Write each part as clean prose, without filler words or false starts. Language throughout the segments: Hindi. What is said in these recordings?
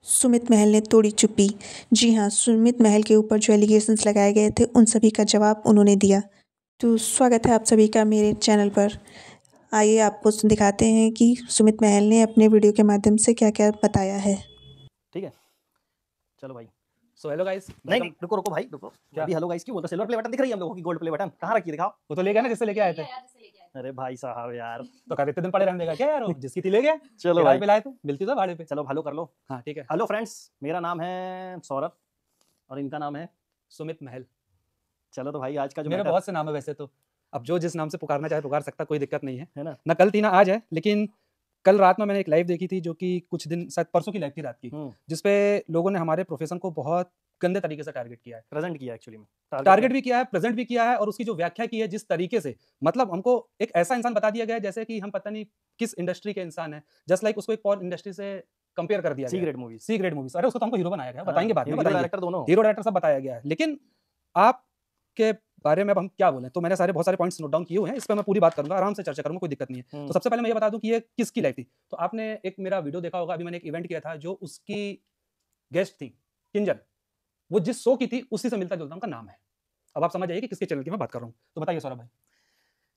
सुमित महल ने तोड़ी चुप्पी। जी हाँ, सुमित महल के ऊपर जो एलिगेशंस लगाए गए थे उन सभी का जवाब उन्होंने दिया। तो स्वागत है आप सभी का मेरे चैनल पर। आइए आपको दिखाते हैं कि सुमित महल ने अपने वीडियो के माध्यम से क्या क्या बताया है। ठीक है, चलो भाई। So hello guys. नहीं रुको रुको भाई रुको। क्या? अभी हेलो गाइस क्यों बोलते? सिल्वर प्ले बटन दिख रही है हम लोगों की, गोल्ड प्ले बटन कहाँ रखी है? दिखाओ। वो तो ले गया ना जिससे लेके आए थे। अरे भाई साहब यार, तो कहते दिन पड़े रहने देगा क्या यार? वो जिसकी थी ले गया। चलो भाई पे लाए तो मिलती तो भाड़े पे। चलो हेलो कर लो। हाँ ठीक है। हेलो फ्रेंड्स, मेरा नाम है सौरभ और इनका नाम है सुमित महल। चलो तो भाई आज का जो मेरे बहुत से नाम है वैसे तो, अब जो जिस नाम से पुकारना चाहे पुकार सकता, कोई दिक्कत नहीं है ना। ना कल थी ना आज है, लेकिन कल रात में मैंने एक लाइव देखी थी जो कि कुछ दिन शायद परसों की लाइव थी रात की, जिसपे लोगों ने हमारे प्रोफेशन को बहुत गंदे तरीके से टारगेट किया है। प्रेजेंट किया एक्चुअली में, टारगेट भी किया है, प्रेजेंट भी किया है, और उसकी जो व्याख्या की है जिस तरीके से, मतलब हमको एक ऐसा इंसान बता दिया गया है जैसे कि हम पता नहीं किस इंडस्ट्री के इंसान है। जस्ट लाइक उसको एक और इंडस्ट्री से कंपेयर कर दिया गया। C grade movies. अरे उसको तो हमको हीरो बनाया गया, बताएंगे बाद में, डायरेक्टर दोनों, हीरो डायरेक्टर सब बताया गया है। लेकिन आपके बारे में अब हम क्या बोलें, तो मैंने बहुत सारे पॉइंट्स नोट डाउन किए हुए हैं, इस पर मैं पूरी बात करूंगा, आराम से चर्चा करूंगा, कोई दिक्कत नहीं है। तो सबसे पहले मैं ये बता दूं कि ये किसकी लाइफ थी। तो आपने एक मेरा वीडियो देखा होगा, अभी मैंने एक इवेंट किया था, जो उसकी गेस्ट थी किंजल, वो जिस शो की थी उसी से मिलता जुलता उनका नाम है। अब आप समझ जाइए कि किसके चैनल की मैं बात कर रहा हूँ। तो बताइए सौरभ भाई।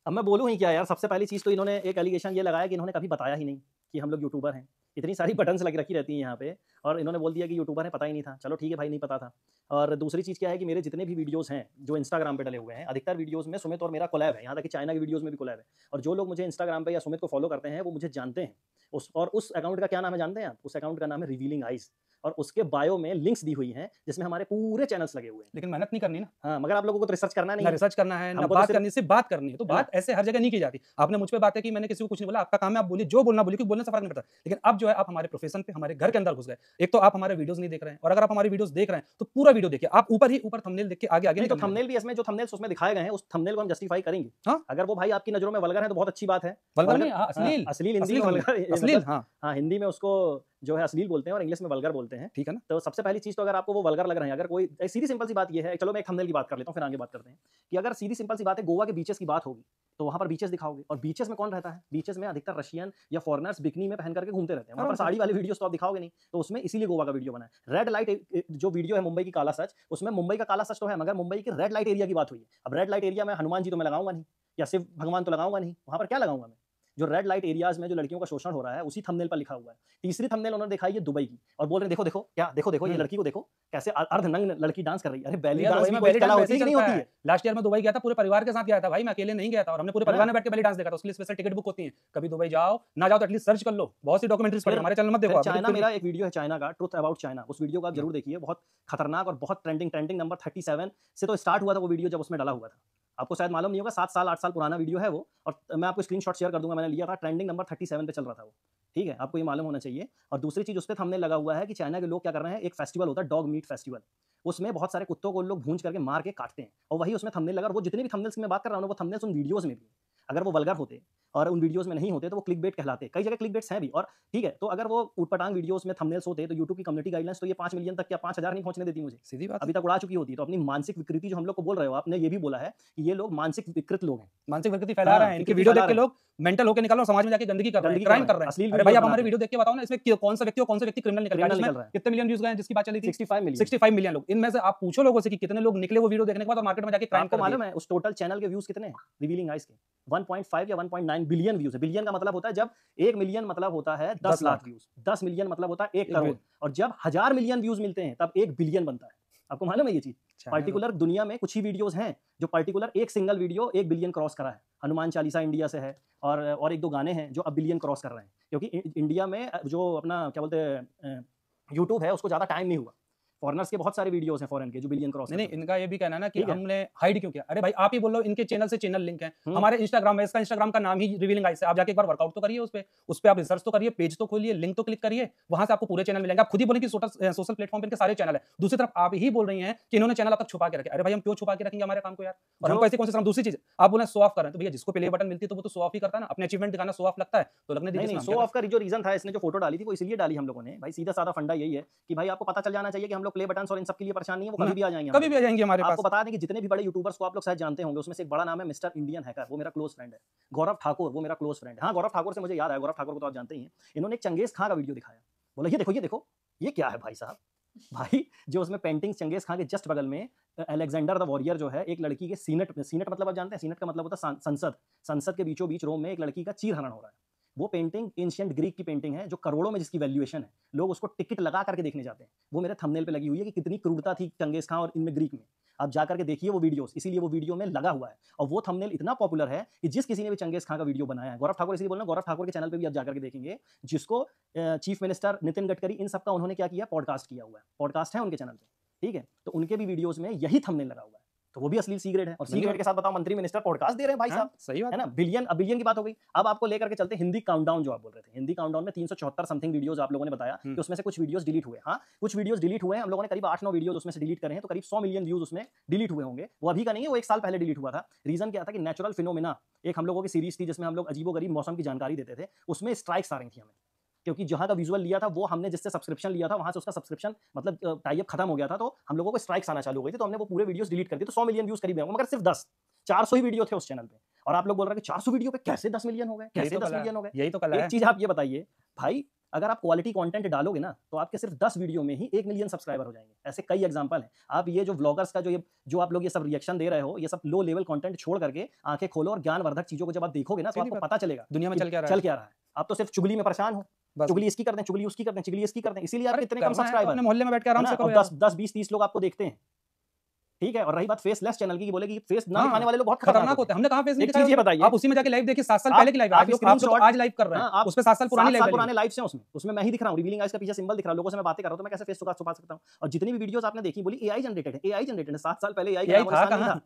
अब मैं बोलूँ ही क्या यार। सबसे पहली चीज़ तो इन्होंने एक एलिगेशन ये लगाया कि इन्होंने कभी बताया ही नहीं कि हम लोग यूट्यूबर हैं। इतनी सारी बटन्स लग रखी रहती हैं यहाँ पे, और इन्होंने बोल दिया कि यूट्यूबर है, पता ही नहीं था। चलो ठीक है भाई, नहीं पता था। और दूसरी चीज़ क्या है कि मेरे जितने भी वीडियोस हैं जो इंस्टाग्राम पे डले हुए हैं, अधिकतर वीडियोस में सुमित और मेरा कोलैब है। यहाँ तक कि चाइना की वीडियोस में भी कोलैब है। और जो लोग मुझे इंस्टाग्राम पे या सुमित को फॉलो करते हैं वो मुझे जानते हैं। उस अकाउंट का क्या नाम है जानते हैं आप? उस अकाउंट का नाम है रिवीलिंग आइज, और उसके बायो में लिंक्स दी हुई हैं जिसमें हमारे पूरे चैनल्स लगे हुए हैं। लेकिन मेहनत नहीं करनी ना। हाँ, मगर आप लोगों को तो रिसर्च करना नहीं है। रिसर्च करना है ना, बात करनी, सिर्फ बात करनी है। तो बात ऐसे हर जगह नहीं की जाती। आपने मुझ पे बात है कि मैंने किसी को कुछ नहीं बोला, आपका काम है आप बोलिए, जो बोलना बोलिए, क्योंकि बोलने से फर्क नहीं पड़ता। लेकिन अब जो है आप हमारे प्रोफेशन पे, हमारे घर के अंदर घुस गए। एक तो आप हमारे वीडियोस नहीं देख रहे हैं, और अगर आप हमारी वीडियोस देख रहे हैं तो पूरा वीडियो देखिए। आप ऊपर ही ऊपर थंबनेल देख के आगे आगे नहीं, तो थंबनेल भी इसमें जो थंबनेल्स उसमें दिखाए गए हैं उस थंबनेल को हम जस्टिफाई करेंगे। हाँ, अगर वो भाई आपकी नजरों में वल्गर है तो बहुत अच्छी बात है। वल्गर नहीं, अश्लील, अश्लील हिंदी में वल्गर, अश्लील। हाँ हिंदी में उसको जो है अश्लील बोलते हैं और इंग्लिश में वल्गर बोलते हैं, ठीक है ना। तो सबसे पहली चीज तो अगर आपको वो वल्गर लग रहे हैं, अगर कोई सीधी सिंपल सी बात ये है, चलो मैं एक थंबनेल की बात कर लेता हूँ फिर आगे बात करते हैं, कि अगर सीधी सिंपल सी बात है गोवा के बीचेस की बात होगी तो वहां पर बीचेस दिखाओगे, और बीचेस में कौन रहता है? बीचेस में अधिकतर रशियन या फॉरेनर्स बिकनी में पहन करके घूमते रहते हैं। वहां पर साड़ी वाले वीडियोस तो आप दिखाओगे नहीं, तो उसमें इसीलिए गोवा का वीडियो बना है। रेड लाइट जो वीडियो है मुंबई की काला सच, उसमें मुंबई का काला सच तो है, मगर मुंबई के रेड लाइट एरिया की बात हुई है। अब रेड लाइट एरिया में हनुमान जी तो मैं लगाऊंगा नहीं, या शिव भगवान तो लगाऊंगा नहीं, वहां पर क्या लगाऊंगा मैं? जो रेड लाइट एरियाज में जो लड़कियों का शोषण हो रहा है उसी थंबनेल पर लिखा हुआ है। तीसरी थंबनेल उन्होंने दिखाई है दुबई की, और बोल रहे देखो देखो क्या, देखो देखो ये लड़की को देखो कैसे अर्धनग्न लड़की डांस कर रही है। अरे बेली डांस भी कोई कला होती है कि नहीं होती है? लास्ट ईयर में दुबई गया था, पूरे परिवार के साथ गया था भाई, मैं अकेले नहीं गया था, और हमने पूरे परिवार में बैठ के बेली डांस देखा था। उसके लिए स्पेशल टिकट बुक होती है। कभी दुबई जाओ ना जाओ तो एटलीस्ट सर्च कर लो, बहुत सी डॉक्यूमेंट्रीज पढ़ो, हमारे चैनल मत देखो। चाइना मेरा एक वीडियो है चाइना का, ट्रुथ अबाउट चाइना, उस वीडियो को आप जरूर देखिए। बहुत खतरनाक और बहुत ट्रेंडिंग नंबर 37 से तो स्टार्ट हुआ था वो वीडियो, जब उसमें डाला हुआ था। आपको शायद मालूम नहीं होगा, 7 साल 8 साल पुराना वीडियो है वो, और मैं आपको स्क्रीनशॉट शेयर कर दूंगा। मैंने लिया था, ट्रेंडिंग नंबर 37 पे चल रहा था वो, ठीक है, आपको ये मालूम होना चाहिए। और दूसरी चीज उस पर थंबनेल लगा हुआ है कि चाइना के लोग क्या कर रहे हैं, एक फेस्टिवल होता है डॉग मीट फेस्टिवल, उसमें बहुत सारे कुत्तों को लोग भूंज करके मार के काटते हैं, और वही उसमें थंबनेल लगा। और वो जितने भी थंबनेल्स की मैं बात कर रहा हूं वो थंबनेल्स उन वीडियोस में भी है। अगर वो वल्गर होते और उन वीडियोस में नहीं होते तो वो क्लिक बेट कहलाते। कई जगह क्लिक बेट्स हैं भी, और ठीक है, तो अगर वो उटपटांग वीडियोस में थंबनेल्स होते तो यूट्यूब की कम्युनिटी गाइडलाइंस तो ये 5 मिलियन तक या 5000 नहीं पहुंचने देती मुझे, सीधी बात, अभी तक उड़ा चुकी होती। तो अपनी मानसिक विकृति जो हम लोग को बोल रहे हो, आपने ये भी बोला है कि ये लोग मानसिक विकृत लोग हैं, मानसिक विकृति फैला रहे हैं। इनके वीडियो देख के लोग मेंटल होकर निकल रहे हैं, समाज में जाके गंदगी कर रहे हैं, क्राइम कर रहे हैं। अरे भाई आप हमारे वीडियो देख के बताओ ना, इसमें कौन सा व्यक्ति और कौन सा व्यक्ति क्रिमिनल निकल रहा है? कितने मिलियन व्यूज गए हैं जिसकी बात चली थी? 65 मिलियन लोग। इनमें से आप पूछो लोगों से कि कितने लोग निकले वो वीडियो देखने के बाद और मार्केट में जाके क्राइम कर। मालूम है उस टोटल चैनल के व्यूज कितने हैं रिवीलिंग आइज के? 1.5 या 1.9 बिलियन व्यूज है। बिलियन का मतलब होता है जब 1 मिलियन मतलब होता है 10 लाख व्यूज, 10 मिलियन मतलब होता है 1 करोड़, और जब 1000 मिलियन व्यूज मिलते हैं तब 1 बिलियन बनता है। आपको मालूम है ये चीज? पर्टिकुलर दुनिया में कुछ ही वीडियोस हैं जो पर्टिकुलर एक सिंगल वीडियो 1 बिलियन क्रॉस करा है। हनुमान चालीसा इंडिया से है, और एक दो गाने हैं जो अब बिलियन क्रॉस कर रहे हैं, क्योंकि इंडिया में जो अपना क्या बोलते हैं यूट्यूब है उसको ज्यादा टाइम नहीं हुआ। फॉरेनर्स के बहुत सारे वीडियोस हैं फॉरेन के जो बिलियन क्रॉस। नहीं, इनका ये भी कहना है ना कि हमने हाइड क्यों किया। अरे भाई आप ही बोल लो, इनके चैनल से चैनल लिंक है हमारे इंस्टाग्राम में, इसका इंस्टाग्राम का नाम ही रिवीलिंग आइज है। आप जाके एक बार वर्कआउट तो करिए उस पे आप रिसर्च तो करिए, पेज तो खोलिए, लिंक तो क्लिक करिए, वहां से आपको पूरे चैनल मिलेंगे। आप खुद ही बोलें कि सोशल प्लेटफॉर्म पे इनके सारे चैनल है। दूसरी तरफ आप ही बोल रही हैं कि इन्होंने चैनल अब तक छुपा के रखे। अरे भाई हम क्यों छुपा के रखेंगे हमारे काम को यार, और हमको ऐसे कौन से। दूसरी चीज आप बोले शो ऑफ कर रहे हैं, तो भैया जिसको प्ले बटन मिलती है तो वो तो शो ऑफ ही करता है ना, अपने अचीवमेंट दिखाना शो ऑफ लगता है तो लगने दीजिए। शो ऑफ का जो रीजन था, इसने जो फोटो डाली थी वो इसलिए डाली हम लोगों ने भाई, सीधा साधा फंडा यही है कि भाई आपको पता चल जाना चाहिए कि हम लोग प्ले बटन और इन सब के लिए परेशान नहीं है, वो कभी भी आ जाएंगे, कभी भी आ जाएंगे हमारे पास। आपको बता दें कि जितने भी बड़े यूट्यूबर्स को आप लोग शायद जानते होंगे उसमें से एक बड़ा नाम है मिस्टर इंडियन हैकर, वो मेरा क्लोज फ्रेंड है। गौरव ठाकुर, वो मेरा क्लोज फ्रेंड है। हाँ, गौरव ठाकुर से मुझे याद है, गौरव ठाकुर को तो आप जानते ही हैं। इन्होंने एक चंगेज खां का वीडियो दिखाया, बोला ये देखो ये क्या है भाई साहब? भाई जो उसमें पेंटिंग चंगेज खान के जस्ट बगल में अलेक्जेंडर द वॉरियर जो है एक लड़की के सीनेट मतलब आप जानते हैं सीनेट का मतलब होता है संसद के बीचों बीच रोम में एक लड़की का चीरहरण हो रहा है। वो पेंटिंग एंशिएंट ग्रीक की पेंटिंग है जो करोड़ों में जिसकी वैल्यूएशन है, लोग उसको टिकट लगा करके देखने जाते हैं। वो मेरे थंबनेल पे लगी हुई है कि कितनी क्रूरता थी चंगेज खान और इनमें ग्रीक में। आप जाकर के देखिए वो वीडियोस, इसीलिए वो वीडियो में लगा हुआ है और वो थंबनेल इतना पॉपुलर है कि जिस किसी ने भी चंगेज खान का वीडियो बनाया है, गौरव ठाकुर इसलिए बोलना, गौरव ठाकुर के चैनल पे भी आप जाकर के देखेंगे, जिसको चीफ मिनिस्टर नितिन गडकरी इन सबका उन्होंने क्या किया, पॉडकास्ट किया हुआ है, पॉडकास्ट है उनके चैनल पे, ठीक है। तो उनके भी वीडियोस में यही थंबनेल लगा हुआ है, तो वो भी असली सी ग्रेड है। और सी ग्रेड के साथ बताओ मंत्री मिनिस्टर पॉडकास्ट दे रहे हैं भाई साहब, सही बात है ना। बिलियन की बात हो गई। अब आपको लेकर के चलते हिंदी काउंटडाउन जो आप बोल रहे थे, हिंदी काउंटडाउन में 374 समथिंग वीडियोस आप लोगों ने बताया कि उसमें से कुछ वीडियोस डिलीट हुए। हाँ, कुछ वीडियोस डिलीट हुए हैं, हम लोगों ने करीब 8-9 वीडियोस उसमें से डिलीट करे हैं, तो करीब 100 मिलियन व्यूज उसमें डिलीट हुए होंगे। वो अभी का नहीं है, वो 1 साल पहले डिलीट हुआ था। रीजन क्या था कि नेचुरल फिनोमिना एक हम लोगों की सीरीज थी जिसमें हम लोग अजीबोगरीब मौसम की जानकारी देते थे, उसमें स्ट्राइक्स आ रही थी हमें, क्योंकि जहां का विजुअल लिया था वो हमने जिससे सब्सक्रिप्शन लिया था वहां से उसका सब्सक्रिप्शन मतलब टाई अप खत्म हो गया था, तो हम लोगों को स्ट्राइक्स आना चालू हो गई थी, तो हमने वो पूरे वीडियोस डिलीट कर दिए। तो 100 मिलियन व्यूज करीब है, मगर सिर्फ 400 ही वीडियो थे उस चैनल पे, और आप लोग बोल रहे हैं कि 400 वीडियो पे कैसे 10 मिलियन हो गए, कैसे 10 मिलियन हो गए। यही तो कला है। एक चीज आप ये बताइए भाई, अगर आप क्वालिटी कंटेंट डालोगे ना तो आपके सिर्फ 10 वीडियो में ही 1 मिलियन सब्सक्राइबर हो जाएंगे। ऐसे कई एग्जांपल हैं। आप ये जो व्लॉगर्स का जो आप लोग ये सब रिएक्शन दे रहे हो, ये सब लो लेवल कंटेंट छोड़ करके आंखें खोलो और ज्ञानवर्धक चीजों को जब आप देखोगे ना तो आपको पता चलेगा दुनिया में चल क्या रहा है। आप तो सिर्फ चुगली में परेशान हो, चुगली इसकी करते हैं, चुगली उसकी करते हैं, चुगली इसकी करते हैं, इसीलिए आप इतने कम सब्सक्राइबर। अपने मोहल्ले में बैठ के आराम से करो, 10 20 30 लोग आपको देखते हैं, ठीक है। और रही बात फेसलेस चैनल की, बोले कि फेस ना दिखाने वाले लोग बहुत खतरनाक होते हैं। हमने कहां फेस नहीं दिखाया? एक चीज ये बताइए, आप उसी में जाके लाइव देखिए, 7 साल पहले की लाइव, आप तो आज लाइव कर रहे हैं, उस पे 7 साल पुरानी लाइव से उसमें मैं ही दिख रहा हूं, रिवीलिंग आइज का पीछे सिंबल दिख रहा है, लोगों से मैं बातें कर रहा हूं, तो मैं कैसे फेस छुपा सकता हूं। और जितनी भी वीडियोस आपने देखी बोली एआई जनरेटेड है, एआई जनरेटेड है, 7 साल पहले एआई था,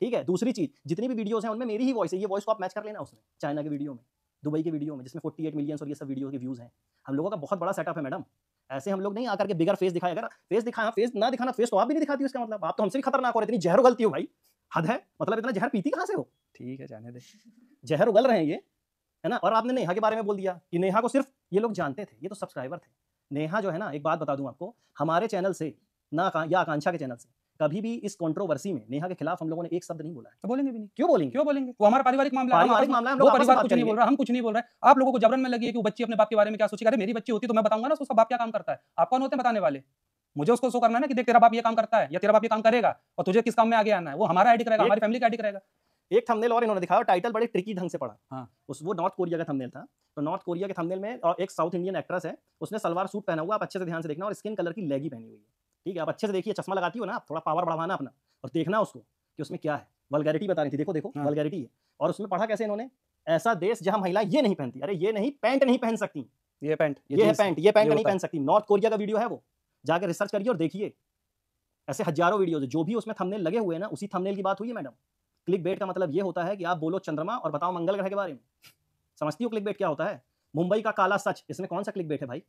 ठीक है। दूसरी चीज, जितनी भी वीडियोस हैं उनमें मेरी ही वॉइस है, ये वॉइस को आप मैच कर लेना उसमें, चाइना की वीडियो में, दुबई की वीडियो में, जिसमें 48 मिलियन और ये सब वीडियो के व्यूज हैं। हम लोगों का बहुत बड़ा सेटअप है मैडम, ऐसे हम लोग नहीं आकर के बिगर फेस दिखाए। अगर फेस दिखाया, फेस ना दिखाना, फेस तो आप भी नहीं दिखाती, उसका मतलब आप तो हमसे भी खतरनाक हो रहे। इतनी जहर उगलती हो भाई, हद है। मतलब इतना जहर पीती कहां से हो? ठीक है, जाने दे, जहर उगल रहे हैं ये, है ना। और आपने नेहा के बारे में बोल दिया कि नेहा को सिर्फ ये लोग जानते थे, ये तो सब्सक्राइबर थे। नेहा जो है ना, एक बात बता दूं आपको, हमारे चैनल से ना या आकांक्षा के चैनल से कभी भी इस कंट्रोवर्सी में नेहा के खिलाफ हम लोगों ने एक शब्द नहीं बोला है। तो बोलेंगे भी नहीं। क्यों बोलेंगे? वो हमारा पारिवारिक मामला है, वो परिवार कुछ नहीं बोल रहा, हम कुछ नहीं बोल रहे हैं। आप लोगों को जबरन में लगी है कि वो बच्ची अपने बाप के बारे में क्या सोचेगी। अरे मेरी बच्ची होती तो मैं बताऊंगा ना उसका बाप क्या काम करता है। आप कौन होते हैं बताने वाले? मुझे उसको शो करना है ना कि देख तेरा बाप ये काम करता है या तेरा बाप ये काम करेगा, और तुझे किस काम में आगे आना है। वो हमारा आईडी करेगा, हमारी फैमिली का आईडी करेगा। एक थंबनेल और इन्होंने दिखाया, टाइटल बड़े ट्रिकी ढंग से पढ़ा। हाँ, वो नॉर्थ कोरिया का थंबनेल था। तो नॉर्थ कोरिया के थंबनेल में और एक साउथ इंडियन एक्ट्रेस है, उसने सलवार सूट पहना हुआ, आप अच्छे से ध्यान से देखना, और स्किन कलर की लेगी पहनी हुई है, ठीक है। आप अच्छे से देखिए, चश्मा लगाती हो ना, थोड़ा पावर बढ़ाना अपना और देखना उसको कि उसमें क्या है। वल्गैरिटी बता रही थी, देखो हाँ। वल्गैरिटी है। और उसमें पढ़ा कैसे इन्होंने, ऐसा देश जहां महिलाएं ये नहीं पहनती। अरे ये नहीं, पैंट नहीं पहन सकती, ये पैंट नहीं पहन सकती। नॉर्थ कोरिया का वीडियो है, वो जाकर रिसर्च करिए और देखिए। ऐसे हजारों वीडियोज जो भी उसमें थंबनेल लगे हुए हैं ना, उसी थंबनेल की बात हुई है मैडम। क्लिक बेट का मतलब ये होता है कि आप बोलो चंद्रमा और बताओ मंगल ग्रह के बारे में। समझती हो क्लिक बेट क्या होता है? मुंबई का काला सच, इसमें कौन सा क्लिक बेट है भाई?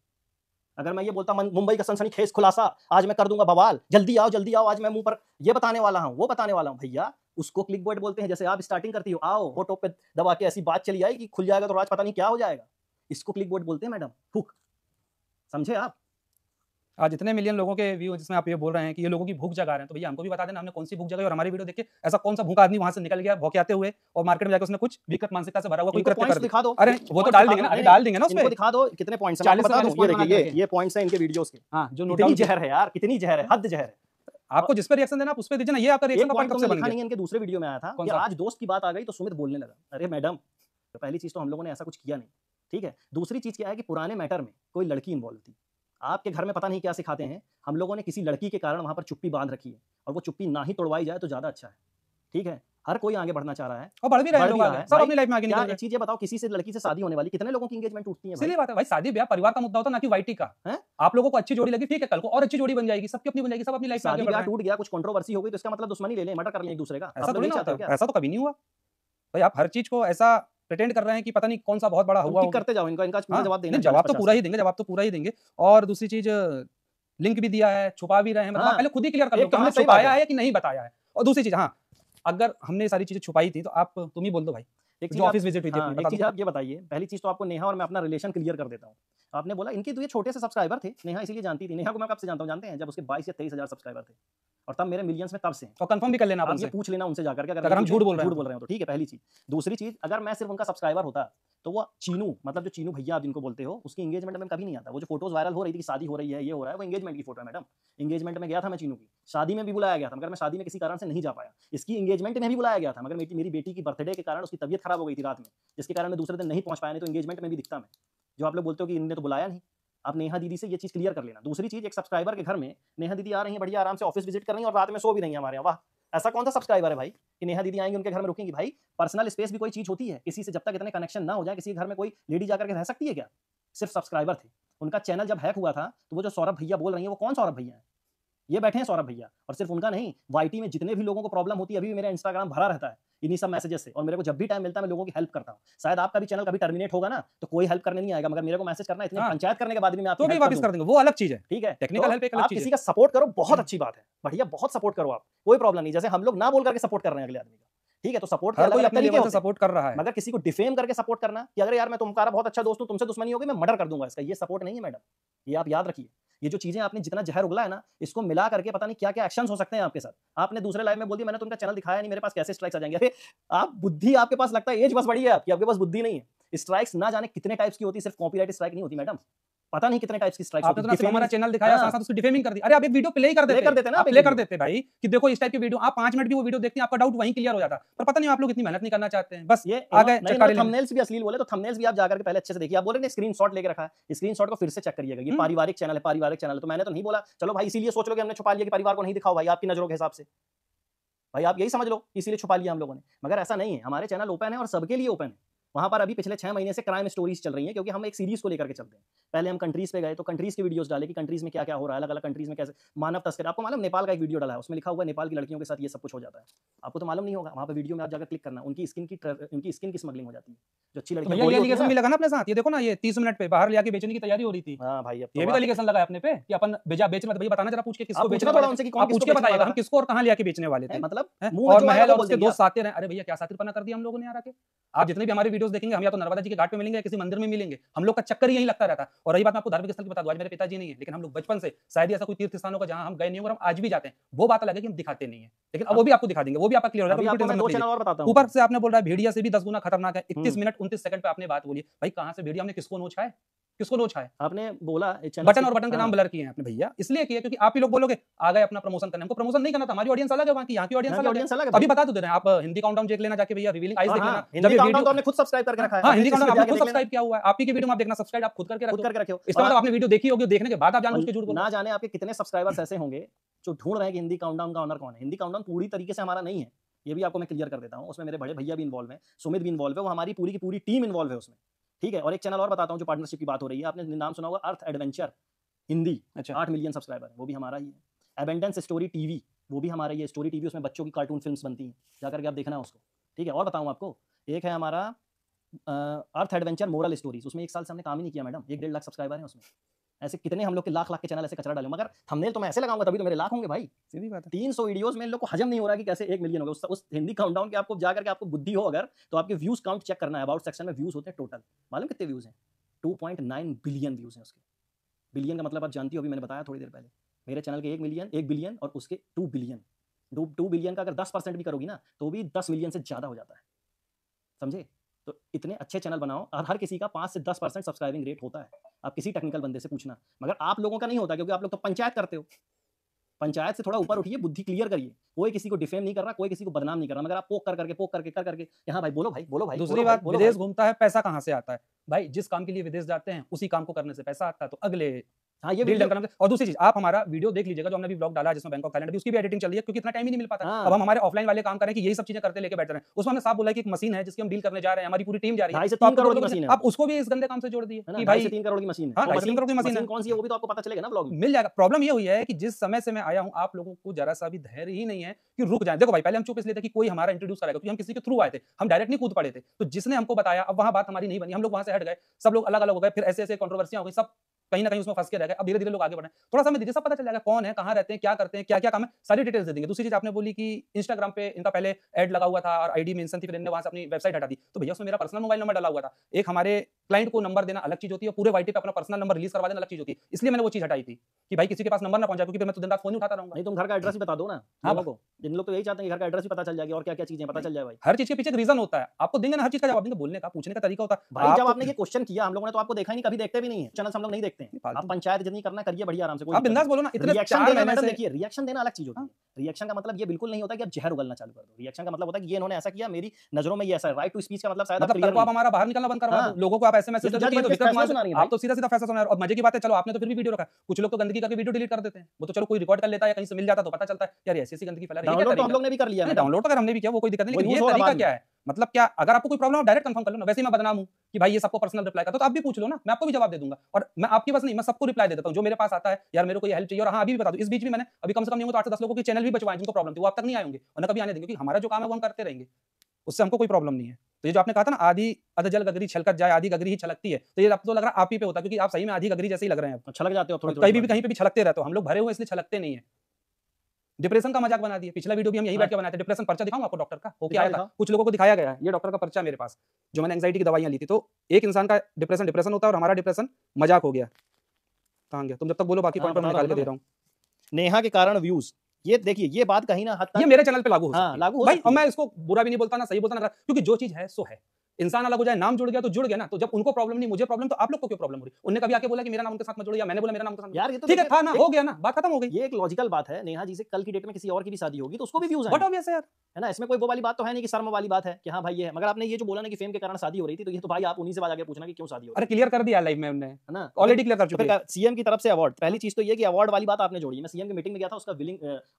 अगर मैं ये बोलता मुंबई का सनसनीखेज खुलासा, आज मैं कर दूंगा बवाल, जल्दी आओ, आज मैं मुंह पर ये बताने वाला हूं, वो बताने वाला हूं, भैया उसको क्लिक बेट बोलते हैं। जैसे आप स्टार्टिंग करती हो, आओ होठों पे दबा के ऐसी बात चली आएगी, खुल जाएगा तो आज पता नहीं क्या हो जाएगा, इसको क्लिक बेट बोलते हैं मैडम। हुक, समझे आप? आज इतने मिलियन लोगों के व्यू जिसमें आप ये बोल रहे हैं कि ये लोगों की भूख जगा रहे हैं, तो भैया हमको भी बता देना हमने कौन सी भूख जगाई, और हमारी वीडियो देख के ऐसा कौन सा भूखा आदमी वहां से निकल गया भौंकते हुए और मार्केट में जाकर उसने कुछ विकृत मानसिकता से भरा हुआ कोई कृत्य कर दिखा दो। अरे वो तो डाल देंगे ना, डाल देंगे ना उसमें, दिखा दो कितने पॉइंट्स हैं, बता दो। ये देखिए, ये पॉइंट्स हैं इनके वीडियोस के। हां, जो कितनी जहर है यार, कितनी जहर है, हद जहर है। आपको जिस पे रिएक्शन देना आप उस पे दीजिए ना। ये आपका रिएक्शन का पॉइंट कब से बन गया? नहीं, इनके दूसरे वीडियो में आया था कि आज दोस्त की बात आ गई तो सुमित बोलने लगा। अरे मैडम, तो पहली चीज तो हम लोगों ने ऐसा कुछ किया नहीं, ठीक है। दूसरी चीज क्या है कि पुराने मैटर में कोई लड़की इन्वॉल्व थी। आपके घर में पता नहीं क्या सिखाते हैं, हम लोगों ने किसी लड़की के कारण वहां पर चुप्पी बांध रखी है, और वो चुप्पी ना ही तोड़वाई जाए तो ज्यादा अच्छा है, ठीक है। हर कोई आगे बढ़ना चाह रहा है और बढ़ भी रहे हैं लोग आगे, सब अपनी लाइफ में आगे निकल रहे हैं। एक चीज ये बताओ, किसी से लड़की से शादी होने वाली, कितने लोगों की एंगेजमेंट टूटती है भाई? सीधी बात है भाई, शादी ब्याह परिवार का मुद्दा होता है ना कि वाईटी का है। आप लोगों को अच्छी जोड़ी लगी, ठीक है, कल को और अच्छी जोड़ी बन जाएगी, सबकी अपनी बन जाएगी, सब अपनी लाइफ में आगे बढ़ रहे हैं। टूट गया, कुछ कंट्रोवर्सी हो गई तो इसका मतलब दुश्मनी ले लें, मर्डर कर लें एक दूसरे का। ऐसा थोड़ी ना होता है, ऐसा तो कभी नहीं हुआ भाई। आप हर चीज को ऐसा प्रिटेंड कर रहे हैं कि पता नहीं कौन सा बहुत बड़ा हुआ, करते जाओ। इनका पूरा जवाब देना, जवाब तो पूरा ही देंगे। और दूसरी चीज, लिंक भी दिया है, छुपा भी रहे हैं, मतलब पहले खुद ही क्लियर कर लो कि हमने छुपाया है कि नहीं बताया है। और दूसरी चीज, हाँ, अगर हमने सारी चीजें छुपाई थी तो आप तुम ही बोल दो भाई। एक चीज ऑफिस विजिट हुई थी, एक चीज आप ये बताइए। पहली चीज तो आपको नेहा और मैं अपना रिलेशन क्लियर कर देता हूँ। आपने बोला इनके तो ये छोटे से सब्सक्राइबर थे, नेहा इसीलिए जानती थी। नेहा को मैं कब से जानता हूँ जानते हैं? जब उसके 22 या 23 हजार सब्सक्राइबर थे, और तब मेरे मिलियंस में तब से। और कंफर्म भी कर लेना, आप ये पूछ लेना उनसे जाकर के, अगर हम झूठ बोल रहे हो तो ठीक है, पहली चीज। दूसरी चीज, अगर मैं सिर्फ उनका सब्सक्राइबर होता तो वो चीनू, मतलब जो चीनू भैया आप जिनको बोलते हो, उसकी एंगेजमेंट में कभी नहीं आता। वो जो फोटोज वायरल हो रही थी कि शादी हो रही है, ये हो रहा है, वो एंगेजमेंट की फोटो है मैडम। एंगेजमेंट में गया था मैं चीनू की, शादी में भी बुलाया गया था, मगर मैं शादी में किसी कारण से नहीं जा पाया। इसकी एंगेजमेंट में भी बुलाया गया था, मगर मेरी बेटी की बर्थडे के कारण उसकी तबीयत खराब हो गई थी रात में, जिसके कारण मैं दूसरे दिन नहीं पहुंच पाया। नहीं तो एंगेजमेंट में भी दिखता मैं। जो आप लोग बोलते हो कि इनने तो बुलाया नहीं, आप नेहा दीदी से ये चीज क्लियर कर लेना। दूसरी चीज, एक सब्सक्राइबर के घर में नेहा दीदी आ रही है, बढ़िया आराम से ऑफिस विजिट कर रही है और रात में सो भी रही है हमारे यहाँ। वाह, ऐसा कौन सा सब्सक्राइबर है भाई कि नेहा दीदी आएंगे उनके घर में रुकेंगी? भाई पर्सनल स्पेस भी कोई चीज होती है, किसी से जब तक इतने कनेक्शन ना हो जाए, किसी के घर में कोई लेडी जाकर के रह सकती है क्या? सिर्फ सब्सक्राइबर थे। उनका चैनल जब हैक हुआ था, तो वो जो सौरभ भैया बोल रही है, वो कौन सौरभ भैया है? ये बैठे हैं सौरभ भैया। और सिर्फ उनका नहीं, वाईटी में जितने भी लोगों को प्रॉब्लम होती है, अभी भी मेरा इंस्टाग्राम भरा रहता है इन्हीं सब मैसेजेस से, और मेरे को जब भी टाइम मिलता है मैं लोगों की हेल्प करता हूँ। शायद आपका भी चैनल कभी टर्मिनेट होगा ना, तो कोई हेल्प करने नहीं आएगा, मगर मेरे को मैसेज करना, इतनी पंचायत करने के बाद भी मैं आपकी तो भी वापस कर देंगे, वो अलग चीज है। ठीक है, टेक्निकल हेल्प एक अलग आप चीज है। किसी का सपोर्ट करो, बहुत अच्छी बात है, बढ़िया, बहुत सपोर्ट करो आप, कोई प्रॉब्लम नहीं। जैसे हम लोग ना बोल करके सपोर्ट कर रहे हैं अगले आदमी का, ठीक है, तो सपोर्ट हर कोई अपने लेवल से सपोर्ट कर रहा है, मगर किसी को डिफेम करके सपोर्ट करना कि अगर यार मैं तुम्हारा बहुत अच्छा दोस्त हूं, तुमसे दुश्मनी होगी, मैं मर्डर कर दूंगा, इसका ये सपोर्ट नहीं है मैडम। ये आप याद रखिए। ये जो चीजें आपने जितना जहर उगला है ना, इसको मिला करके पता नहीं क्या क्या एक्शंस हो सकते हैं आपके साथ। आपने दूसरे लाइव में बोल दिया मैंने तो उनका चैनल दिखाया नहीं, मेरे पास कैसे स्ट्राइक्स आ जाएंगे? अरे आप बुद्धि, आपके पास लगता है एज बस बड़ी है आपकी, आपके पास बुद्धि नहीं है। स्ट्राइक्स ना जाने कितने टाइप्स की होती है, सिर्फ कॉपीराइट स्ट्राइक नहीं होती मैडम, पता नहीं कितने टाइप्स की स्ट्राइक्स होती है। आपने तो हमारा चैनल दिखाया, साथ साथ उसकी डिफेमिंग कर दी। अरे आप एक वीडियो प्ले कर देते ना, प्ले कर देते भाई कि देखो इस टाइप की वीडियो, आप 5 मिनट भी वो वीडियो देखते हैं, आपका डाउट वहीं क्लियर हो जाता। पर पता नहीं आप लोग इतनी मेहनत नहीं करना चाहते हैं, बस ये आ गए थंबनेल्स भी अश्लील बोले तो थंबनेल्स भी आप जाकर के पहले अच्छे से देखिए। आप बोल रहे हैं स्क्रीनशॉट लेके रखा है, स्क्रीनशॉट को फिर से चेक करिएगा। ये पारिवारिक चैनल है, पारिवारिक चैनल है, तो मैंने तो नहीं बोला चलो भाई इसीलिए सोच लो कि हमने छुपा लिया कि परिवार को नहीं दिखाओ भाई, आपकी नजरों के हिसाब से भाई आप यही समझ लो इसीलिए छुपा लिया हम लोगों ने। मगर ऐसा नहीं है, हमारे चैनल ओपन है और सबके लिए ओपन है। वहां पर अभी पिछले 6 महीने से क्राइम स्टोरीज चल रही हैं, क्योंकि हम एक सीरीज को लेकर के चलते हैं। पहले हम कंट्रीज पे गए तो कंट्रीज की वीडियोस डाले कि कंट्रीज में क्या क्या हो रहा है, अलग अलग कंट्रीज में कैसे मानव तस्करी। आपको मालूम, नेपाल का एक वीडियो डाला है, उसमें लिखा हुआ है नेपाल की लड़कियों के साथ ये सब कुछ हो जाता है। आपको तो मालूम नहीं होगा, वहां पर वीडियो में आप जाकर क्लिक करना, उनकी स्किन की स्मगलिंग हो जाती है। जो अच्छी लड़कियां ये एलिगेशन भी लगा ना अपने साथ, ये देखो ना, ये 30 मिनट पे बाहर लेके बेचने की तैयारी हो रही थी। हां भाई, अब ये भी एलिगेशन लगा अपने पे कि अपन बेचा बेच मत, भैया बताना जरा पूछ के किसको बेचना थोड़ा उनसे कि कौन पूछ के बताइएगा हम किसको और कहां लेके बेचने वाले थे, मतलब और महल और उसके दोस्त साथी रहे। अरे भैया क्या साथीपना कर दिया हम लोगों ने यार आके। आप जितने भी हमारे वीडियोस देखेंगे, हम या तो नर्मदा जी के घाट पे मिलेंगे, किसी मंदिर में मिलेंगे, हम लोग का चक्कर ही यही लगता रहता है। और रही बात मैं आपको धार्मिक स्थल की बता दूं, आज मेरे पिताजी नहीं है, लेकिन हम लोग बचपन से शायद ऐसा कोई तीर्थ स्थानों का जहां हम गए नहीं और हम आज भी जाते हैं, वो बात अलग है कि हम दिखाते नहीं है, लेकिन अब वो भी आपको दिखा देंगे, वो भी आपका क्लियर हो जाएगा। ऊपर से आपने बोल रहा है भेड़िया से भी 10 गुना खतरनाक है। 31 मिनट 29 सेकंड पे आपने बात बोली भाई, कहां से भेड़िया, हमने किसको नोचा है, किसको नोचा है? आपने बोला बटन और बटन के नाम ब्लर किए हैं आपने भैया, इसलिए किए क्योंकि आप ही लोग बोलोगे आ गए अपना प्रमोशन करने। हमको प्रमोशन नहीं करना था, हमारी ऑडियंस अलग है, वहां की, यहाँ की ऑडियंस अलग है। अभी बता दो दे रहे हैं आप, हिंदी काउंटडाउन देख लेना जाके भैया, रिवीलिंग आइज देख लेना। हिंदी काउंटडाउन तो आपने खुद सब्सक्राइब करके रखा है। हां, हिंदी काउंटडाउन आपने खुद सब्सक्राइब किया हुआ है, आप ही की वीडियो में आप देखना, सब्सक्राइब आप खुद करके रखो। इसका मतलब आपने वीडियो देखी होगी, देखने के बाद आप जानबूझ के झूठ बोल रहे हैं। ना जाने आपके कितने सब्सक्राइबर्स ऐसे होंगे जो ढूंढ रहे हैं कि हिंदी काउंटडाउन का ओनर कौन है। हिंदी काउंटडाउन पूरी तरीके से हमारा नहीं है, ये भी आपको मैं क्लियर कर देता हूं। उसमें मेरे बड़े भैया भी इन्वॉल्व हैं, सुमित भी इन्वॉल्व है, वो हमारी पूरी की पूरी टीम इन्वॉल्व है उसमें, ठीक है। और एक चैनल और बताता हूं जो पार्टनरशिप की बात हो रही है, आपने नाम सुना होगा अर्थ एडवेंचर हिंदी, 8 मिलियन सब्सक्राइबर है, वो भी हमारा ही है। एबेंडेंस स्टोरी टीवी, वो भी हमारा ही है। स्टोरी टीवी, उसमें बच्चों की कार्टून फिल्म्स बनती हैं, जाकर के आप देखना उसको, ठीक है। और बताऊं आपको, एक है हमारा अर्थ एडवेंचर मोरल स्टोरीज, उसमें 1 साल से हमने काम ही नहीं किया मैडम, 1-1.5 लाख सब्सक्राइबर हैं उसमें। ऐसे कितने हम लोग के लाख के चैनल ऐसे कचरा डाले, मगर थंबनेल तो मैं ऐसे लगाऊंगा तभी तो मेरे लाख होंगे भाई, सीधी बात है। 300 वीडियोस में इन लोग को हजम नहीं हो रहा कि कैसे 1 मिलियन हो गया। उस हिंदी काउंटडाउन के आपको जाकर के आपको बुद्धि हो अगर, तो आपके व्यूज काउंट चेक करना है। अबाउट सेक्शन में व्यूज होते हैं टोटल, मालूम कितने व्यूज हैं? 2.9 बिलियन व्यूज हैं उसके। बिलियन का मतलब आप जानती हो, अभी मैंने बताया थोड़ी देर पहले, मेरे चैनल के 1 बिलियन और उसके 2 बिलियन। 2 बिलियन का अगर 10% भी करोगी ना, तो भी 10 मिलियन से ज्यादा हो जाता है, समझे? तो इतने अच्छे चैनल बनाओ, और हर किसी का 5 से 10% सब्सक्राइबिंग रेट होता है। आप किसी टेक्निकल बंदे से पूछना, मगर आप लोगों का नहीं होता, क्योंकि आप लोग तो पंचायत करते हो। पंचायत से थोड़ा ऊपर उठिए, बुद्धि क्लियर करिए। कोई किसी को डिफेम नहीं कर रहा, कोई किसी को बदनाम नहीं कर रहा, मगर आप पोक करके यहाँ भाई बोलो भाई, बोलो भाई। दूसरी बात, विदेश घूमता है, पैसा कहाँ से आता है भाई? जिस काम के लिए विदेश जाते हैं उसी काम को करने से पैसा आता है, तो अगले हाँ ये डील करना। और दूसरी चीज, आप हमारा वीडियो देख लीजिएगा जो हमने अभी ब्लॉग डाला है जिसमें बैंक ऑफ थाईलैंड, उसकी भी एडिटिंग चल रही है, क्योंकि इतना टाइम ही नहीं मिल पाता। अब हम हमारे ऑफलाइन वाले काम करें कि यही सब चीजें करते लेके बैठ रहे हैं। उसमें हमने साफ बोला कि एक मशीन है जिसकी हम डील करने जा रहे हैं, हमारी पूरी टीम जा रही है। 2.5 से 3 करोड़ की मशीन है, आप उसको भी इस गंदे काम से जोड़ दिए कि भाई 3 करोड़ की मशीन है। हाँ, 3 करोड़ की मशीन है, कौन सी है वो भी तो आपको पता चलेगा ना ब्लॉग में, मिल जाएगा। प्रॉब्लम ये हुई है कि जिस समय से मैं आया हूं, आप लोगों को जरा सा भी धैर्य ही नहीं है कि रुक जाए। देखो भाई, पहले हम चुप इसलिए थे कि कोई हमारा इंट्रोड्यूस करेगा, क्योंकि हम किसी के थ्रू आए थे, हम डायरेक्ट नहीं कूद पड़े थे। तो जिसने हमको बताया, अब वहां बात हमारी नहीं बनी, हम लोग वहां से हट गए, सब लोग अलग अलग हो गए, फिर ऐसे ऐसे कंट्रोवर्सियां हो गई, सब कहीं ना कहीं उसमें फंस के रह गए, अब धीरे-धीरे लोग आगे बढ़ रहे हैं। थोड़ा समय दीजिए, सब पता चल जाएगा कौन है, कहाँ रहते हैं, क्या करते हैं, क्या-क्या काम है, सारी डिटेल्स दे देंगे। दूसरी चीज़ आपने बोली कि इंस्टाग्राम पे इनका पहले ऐड लगा हुआ था और आईडी मेंशन थी, फिर इन्होंने वहाँ से अपनी वेबसाइट हटा दी। तो भैया उसमें मेरा पर्सनल मोबाइल नंबर डाला हुआ था। एक हमारे क्लाइंट को नंबर देना अलग चीज़ होती है, पूरे वाईटी पे अपना पर्सनल नंबर रिलीज़ करवा देना अलग चीज़ होती है। इसलिए मैंने वो चीज़ हटाई थी कि भाई किसी के पास नंबर ना पहुँचाए, क्योंकि फिर मैं तो दिन रात फ़ोन ही उठाता रहूँगा। नहीं, तुम घर का एड्रेस ही बता दो ना हाँ, लोगों को। इन लोग तो यही चाहते हैं कि घर का एड्रेस ही पता चल जाएगी और क्या-क्या चीज़ें पता चल जाए भाई। हर चीज़ के पीछे एक रीज़न होता है। आपको देंगे ना, हर चीज़ का जवाब देंगे, बोलने का, पूछने का तरीका होता है। भाई जब आपको आपने ये क्वेश्चन किया हम लोगों ने तो आपको देखा ही नहीं, कभी देखते भी नहीं है। चैनल्स हम लोग नहीं देखते हैं। फालतू। आप पंचायत जितनी करना करिए बढ़िया आराम से, कोई आप दिक्कत बिंदास नहीं। बोलो ना, इतने रिएक्शन 4 देना महीने मैडम, से देखिए रिएक्शन देना अलग चीज़ होती है। रिएक्शन का मतलब ये बिल्कुल नहीं होता कि आप जहर उगलना चालू कर दो। रिएक्शन का मतलब होता है कि ये इन्होंने ऐसा किया, मेरी नज़रों में ये ऐसा है। राइट टू स्पीच का मतलब शायद आप मतलब क्लियर कल को आप नहीं। हमारा बाहर निकलना बंद करवा हाँ। दो, लोगों को आप ऐसे मैसेज ये तो दे दो जज कि बन के विक्रम फैसला कुमार सुना रही है आप भाई। तो सीधा-सीधा फैसला सुना रहे हो। और मजे की बात है, चलो आपने तो फिर भी वीडियो रखा। कुछ लोग तो गंदगी करके वीडियो डिलीट कर देते हैं। वो तो चलो कोई रिकॉर्ड कर लेता है या कहीं से मिल जाता तो पता चलता है यार ऐसी-ऐसी गंदगी फैला रही है। डाउनलोड तो हम लोग ने भी कर लिया है। डाउनलोड तो अगर हमने भी किया वो कोई दिक्कत नहीं, वो लेकिन ये यूज़ होगा तरीका बाद में। क्या है? मतलब क्या अगर आपको कोई प्रॉब्लम है डायरेक्ट कंफर्म कर लो ना। वैसे ही मैं बदनाम हूँ कि भाई ये सबको पर्सनल रिप्लाई करता, तो आप भी पूछ लो ना, मैं आपको भी जवाब दे दूंगा। और मैं आपकी बस नहीं, मैं सबको रिप्लाई दे देता हूँ जो मेरे पास आता है, यार मेरे को ये हेल्प चाहिए। और हाँ, अभी भी बता दूं, इस बीच में मैंने अभी कम से कम नहीं हो तो 8 से 10 लोगों के चैनल भी बचवाए जिनको प्रॉब्लम थी, वो अब तक नहीं आए होंगे और ना कभी आने देंगे, क्योंकि हमारा जो काम है वो हम करते रहेंगे, उससे हमको कोई प्रॉब्लम नहीं है। तो ये जो आपने कहा था ना, आधी अधजल गगरी छलकत जाए, आधी गगरी ही छलकती है, तो ये अब तो लग रहा है आप ही पे होता है, क्योंकि आप सही में आधी गगरी जैसे ही लग रहे हैं। छलक जाते हो और थोड़ी कहीं भी कहीं पे भी छलकते रहते हो। हम लोग भरे हुए इसलिए छलकते नहीं है। डिप्रेशन का मजाक बना दिए। पिछला वीडियो भी हम यहीं बैठ के बनाए थे। डिप्रेशन पर्चा दिखाऊं आपको डॉक्टर का, वो क्या आया था, कुछ लोगों को दिखाया गया है। ये डॉक्टर का पर्चा मेरे पास, जो मैंने एंजाइटी की दवाइयां ली थी। तो एक इंसान का डिप्रेशन होता है और हमारा डिप्रेशन मजाक हो गया। कहां गया तुम? जब तक बोलो बाकी पॉइंट मैं निकाल के दे रहा हूँ। नेहा के कारण व्यूज, ये देखिए ये बात कहीं ना हद तक ये मेरे चैनल पे लागू हो सकती है। हाँ, लागू हो भाई सकती और है। मैं इसको बुरा भी नहीं बोलता ना सही बोलता ना, क्योंकि जो चीज है सो है। इंसान अलग हो जाए, नाम जुड़ गया तो जुड़ गया ना। तो जब उनको प्रॉब्लम नहीं, मुझे प्रॉब्लम, तो आप लोग को क्यों प्रॉब्लम हो रही? उन्होंने कभी आके बोला कि मेरा नाम उनके साथ मत जोड़ो, या मैंने बोला मेरा नाम उनके साथ मत यार जोड़ो? ये तो ठीक है, देखिए, था ना, हो गया ना, बात खत्म हो गई। ये एक लॉजिकल बात है। नेहा जी से कल की डेट में किसी और की भी शादी होगी तो उसको भी व्यूज बट आएंगे, ऑब्वियस है यार। है ना। इसमें कोई वो वाली बात तो है नहीं कि शर्म वाली बात है कि हाँ भाई ये है। मगर आपने ये जो बोला ना कि फेम के कारण शादी हो रही थी, तो ये तो भाई आप उन्हीं से बात आगे पूछना कि क्यों शादी हो रही अरे क्लियर कर दिया लाइव में उन्होंने, है ना। ऑलरेडी क्लियर कर चुके हैं। सीएम की तरफ से अवार्ड, पहली चीज तो ये कि अवार्ड वाली बात आपने जोड़ी। मैं सीएम की मीटिंग में गया था,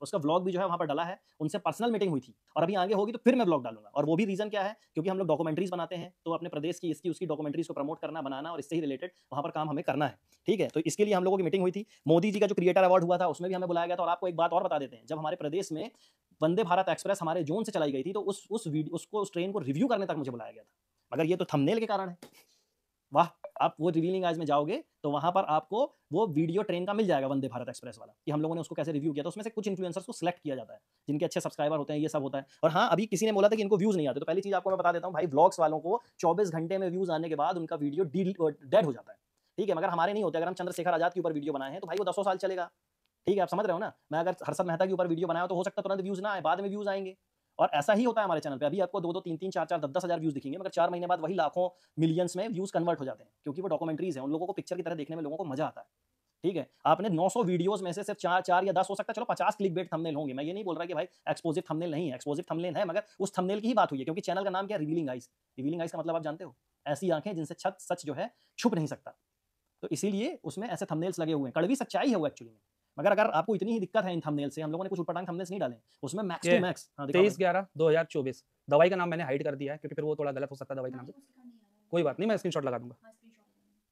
उसका व्लॉग भी जो है वहां पर डाला है। उनसे पर्सनल मीटिंग हुई थी और अभी आगे होगी तो फिर मैं व्लॉग डालूंगा। और वो भी रीजन क्या है, क्योंकि हम लोग डॉक्यूमेंट्रीज बनाते हैं, तो अपने प्रदेश की इसकी उसकी डॉक्यूमेंट्रीज को प्रमोट करना, बनाना और इससे ही रिलेटेड वहां पर काम हमें करना है। ठीक है, तो इसके लिए हम लोगों की मीटिंग हुई थी। मोदी जी का जो क्रिएटर अवार्ड हुआ था उसमें भी हमें बुलाया गया था। और आपको एक बात और बता देते हैं, जब हमारे प्रदेश में वंदे भारत एक्सप्रेस हमारे जोन से चलाई गई थी, तो उस ट्रेन को रिव्यू करने तक मुझे बुलाया गया था। मगर ये तो थंबनेल के कारण है। वाह, आप वो रिवीलिंग आइज में जाओगे तो वहां पर आपको वो वीडियो ट्रेन का मिल जाएगा, वंदे भारत एक्सप्रेस वाला, कि हम लोगों ने उसको कैसे रिव्यू किया। तो उसमें से कुछ इन्फ्लुएंसर्स को सिलेक्ट किया जाता है जिनके अच्छे सब्सक्राइबर होते हैं, ये सब होता है। और हाँ, अभी किसी ने बोला था कि इनको व्यूज नहीं आते, तो पहली चीज आपको मैं बता देता हूँ भाई, व्लॉग्स वालों को 24 घंटे में व्यूज आने के बाद उनका वीडियो डेड हो जाता है। ठीक है, मगर हमारे नहीं होते। अगर हम चंद्रशेखर आजाद के ऊपर वीडियो बनाए हैं तो भाई वो 10 साल चलेगा। ठीक है, आप समझ रहे हो ना। मैं अगर हर्षद मेहता के ऊपर वीडियो बनाया तो हो सकता है तुरंत व्यूज ना आए, बाद में व्यूज आएंगे। और ऐसा ही होता है हमारे चैनल पे। अभी आपको 2-2, 3-3, 4-4, 10-10 हजार व्यूज दिखेंगे, मगर 4 महीने बाद वही लाखों मिलियंस में व्यूज कन्वर्ट हो जाते हैं, क्योंकि वो डॉक्यूमेंट्रीज हैं। उन लोगों को पिक्चर की तरह देखने में लोगों को मजा आता है। ठीक है, आपने 900 वीडियोस में से सिर्फ 4 या 10 हो सकता है, चलो 50 क्लिकबेट थंबनेल होंगे। मैं ये नहीं बोल रहा कि भाई एक्सपोजिव थंबनेल नहीं है, एक्सपोजिव थंबनेल है, मगर उस थंबनेल की ही बात हुई है, क्योंकि चैनल का नाम क्या है, रिवीलिंग आइज। रिवीलिंग आइज का मतलब आप जानते हो, ऐसी आंखें जिनसे सच जो है छुप नहीं सकता। तो इसीलिए उसमें ऐसे थंबनेल्स लगे हुए हैं। कड़वी सच्चाई है वो एक्चुअली में। मगर अगर आपको इतनी ही दिक्कत है इन थंबनेल से, हम लोगों ने कुछ उटपटांग थंबनेल्स नहीं डाले उसमें। मैक्स टू मैक्स 23/11/2024 दवाई का नाम मैंने हाइड कर दिया है, क्योंकि फिर वो थोड़ा गलत हो सकता है दवाई के नाम से। कोई बात नहीं, मैं स्क्रीनशॉट लगा दूंगा,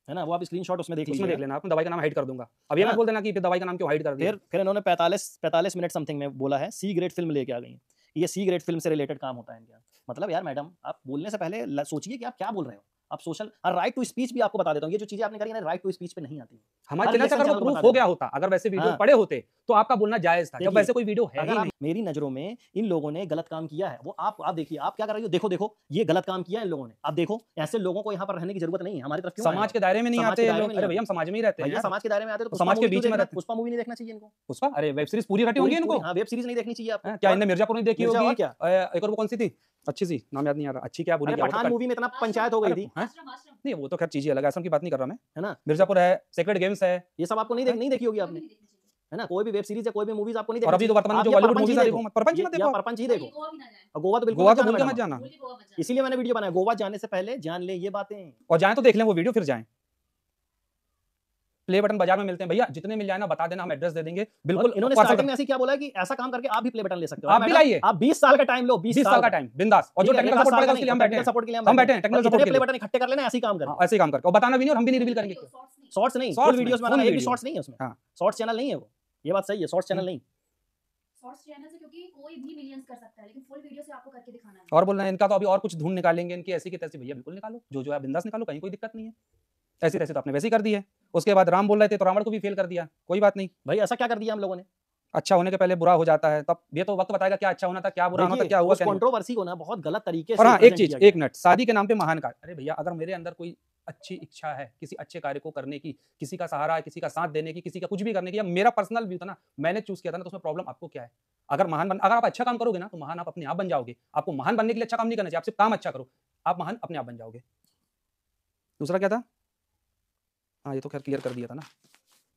है ना। वो आप स्क्रीनशॉट उसमें देख उसमें देख लेना, आपने दवाई का नाम हाइड कर दूंगा। अब ये मत बोल देना कि फिर दवाई का नाम क्यों हाइड कर दिया। फिर इन्होंने 45 मिनट समथिंग में बोला है सी ग्रेड फिल्म लेके आ गई। ये सी ग्रेड फिल्म से रिलेटेड काम होता है इनका। मतलब यार मैडम, आप बोलने से पहले सोचिए कि आप क्या बोल रहे हो। आप सोशल और राइट टू स्पीच भी आपको बता देता हूँ, ये जो चीजें आपने करी ना, राइट टू स्पीच पे नहीं आती। हमारे चैनल से अगर वो प्रूफ हो गया होता, अगर वैसे वीडियो पड़े होते तो आपका बोलना जायज था। जब वैसे कोई वीडियो है ही नहीं। मेरी नजरों में इन लोगों ने गलत काम किया है। वो आप देखिए, आप क्या कर रही हो, देखो देखो, ये गलत काम किया है इन लोगों ने। आप देखो, ऐसे लोगों को यहाँ पर रहने की जरूरत नहीं है। हमारी तरफ क्यों समाज के दायरे में नहीं आते लोग। अरे भैया हम समाज में ही रहते हैं। समाज के दायरे में आते तो समाज के बीच में रहते। पुष्पा मूवी नहीं देखना चाहिए इनको। पुष्पा, अरे वेब सीरीज पूरी हटी होंगी इनको। हाँ, वेब सीरीज नहीं देखनी चाहिए आपको। क्या इनने मिर्जापुर नहीं देखी होगी? क्या एक और वो कौन सी थी अच्छी सी, नाम याद नहीं आ रहा। अच्छी क्या बुरी क्या? पठान मूवी में इतना पंचायत हो गई थी। नहीं वो तो खैर चीज ही अलग है, असम की बात नहीं कर रहा मैं, है ना। मिर्जापुर है, सेक्रेड गेम्स है, ये सब आपको नहीं देखी होगी आपने, है ना। कोई भी वेब सीरीज या कोई भी मूवीज आपको नहीं देखनी। और अभी तो वर्तमान में जो बॉलीवुड मूवीज आ रही है, परपंच मत देखो, परपंच ही देखो। गोवा तो बिल्कुल गोवा तो भूल के मत जाना। इसीलिए मैंने वीडियो बनाया, गोवा जाने से पहले जान ले ये बातें। और जाएं तो देख लें वो वीडियो, फिर जाएं। प्ले बटन बाजार में मिलते हैं भैया, जितने मिल जाए ना बता देना, हम एड्रेस दे देंगे। बिल्कुल। इन्होंने स्टार्टिंग में ऐसे क्या बोला कि ऐसा काम करके आप भी प्ले बटन ले सकते हो। आप भी लाइए, आप 20 साल का टाइम लो, 20 साल का टाइम बिंदास। और जो टेक्निकल सपोर्ट पड़ेगा उसके लिए हम बैठे हैं, सपोर्ट के लिए हम बैठे हैं, टेक्निकल सपोर्ट के लिए। प्ले बटन इकट्ठे कर लेना, ऐसे ही काम करके, ऐसे ही काम करके। और बताना भी नहीं, और हम भी नहीं रिवील करेंगे। शॉर्ट्स नहीं, फुल वीडियोस बनाना, एक भी शॉर्ट्स नहीं है उसमें। हां, शॉर्ट्स चैनल नहीं है वो, ये बात सही है, शॉर्ट्स चैनल नहीं। शॉर्ट्स चैनल से क्योंकि कोई भी मिलियंस कर सकता है, लेकिन फुल वीडियो से आपको करके दिखाना है। और बोलना है इनका तो अभी और कुछ ढूंढ निकालेंगे, इनकी ऐसी की तैसी। भैया बिल्कुल निकालो, जो है बिंदास निकालो, कहीं कोई दिक्कत नहीं है। ऐसी तैसी तो आपने वैसे ही कर दी है। उसके बाद राम बोल रहे थे तो रावण को भी फेल कर दिया, कोई बात नहीं भाई ऐसा क्या कर दिया हम लोगों ने? अच्छा होने के पहले बुरा हो जाता है, तब ये तो वक्त बताएगा क्या अच्छा होना था, क्या बुरा होना था, क्या हुआ, उस क्या नहीं हुआ। कंट्रोवर्सी को ना बहुत गलत तरीके और से हाँ एक प्रेजेंट चीज, किया गया। एक मिनट, शादी के नाम पे महान कार्य, अरे भैया अगर मेरे अंदर कोई अच्छी इच्छा है किसी अच्छे कार्य को करने की, किसी का सहारा है, किसी का साथ देने की, किसी का कुछ भी करने की, या मेरा पर्सनल व्यू था ना, मैंने चूज किया था ना, तो उसमें प्रॉब्लम आपको क्या है? अगर आप अच्छा काम करोगे ना तो महान आप अपने आप बन जाओगे। आपको महान बनने के लिए अच्छा काम नहीं करना चाहिए, आप सिर्फ काम अच्छा करो, आप महान अपने आप बन जाओगे। दूसरा क्या था? हाँ ये तो खैर क्लियर कर दिया था ना।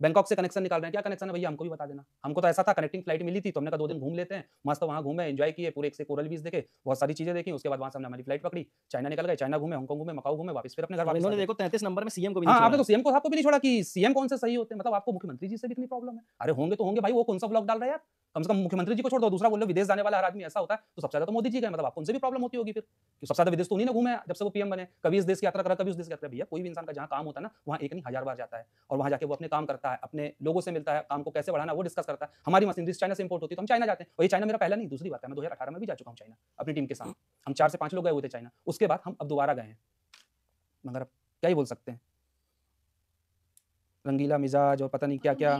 बैंकॉक से कनेक्शन निकाल रहे हैं, क्या कनेक्शन है भैया हमको भी बता देना। हमको तो ऐसा था कनेक्टिंग फ्लाइट मिली थी तो हमने कहा 2 दिन घूम लेते हैं, मस्त वहाँ घूमे, एंजॉय किए, पूरे एक से कोरल बीच देखे, बहुत सारी चीजें देखी। उसके बाद वहाँ से हमने हमारी फ्लाइट पकड़ी, चाइना निकल गए, चाइना घूमे, हांगकांग घूमे, मकाऊ घूमे, वापस फिर अपने घर और वापस आ इन्होंने गए। देखो 33 नंबर में सीएम को भी हाँ नहीं आपने छोड़ा। तो सीएम को, आपको भी नहीं छोड़ा कि सीएम कौन से सही होते हैं, मतलब आपको मुख्यमंत्री जी से भी इतनी प्रॉब्लम है। अरे होंगे तो होंगे भाई, वो कौन सा ब्लॉग डाल रहा है यार, कम से कम मुख्यमंत्री जी को छोड़ दो। दूसरा बोल रहे विदेश जाने वाला हर आदमी ऐसा होता है, तो सबसे ज्यादा तो मोदी जी का है, मतलब आपको उनसे भी प्रॉब्लम होती होगी फिर, कि सबसे ज्यादा विदेश तो उन्हीं ने घूमे हैं जब से वो पीएम बने। कभी इस देश की यात्रा करा, कभी उस देश की यात्रा। भैया कोई भी इंसान का जहाँ काम होता है ना, वहाँ एक नहीं 1000 बार जाता है, और वहाँ जाके वो अपने काम करता है, अपने लोगों से मिलता है, काम को कैसे बढ़ाना वो डिस्कस करता है। हमारी मशीनरी चाइना से इंपोर्ट होती है तो हम चाइना जाते हैं, और ये चाइना मेरा पहला नहीं दूसरी बात है, मैं 2018 में भी जा चुका हूँ चाइना अपनी टीम के साथ। हम 4 से 5 लोग गए हुए थे चाइना, उसके बाद हम अब दोबारा गए हैं, मगर अब क्या ही बोल सकते हैं, रंगीला मिजाज और पता नहीं क्या क्या।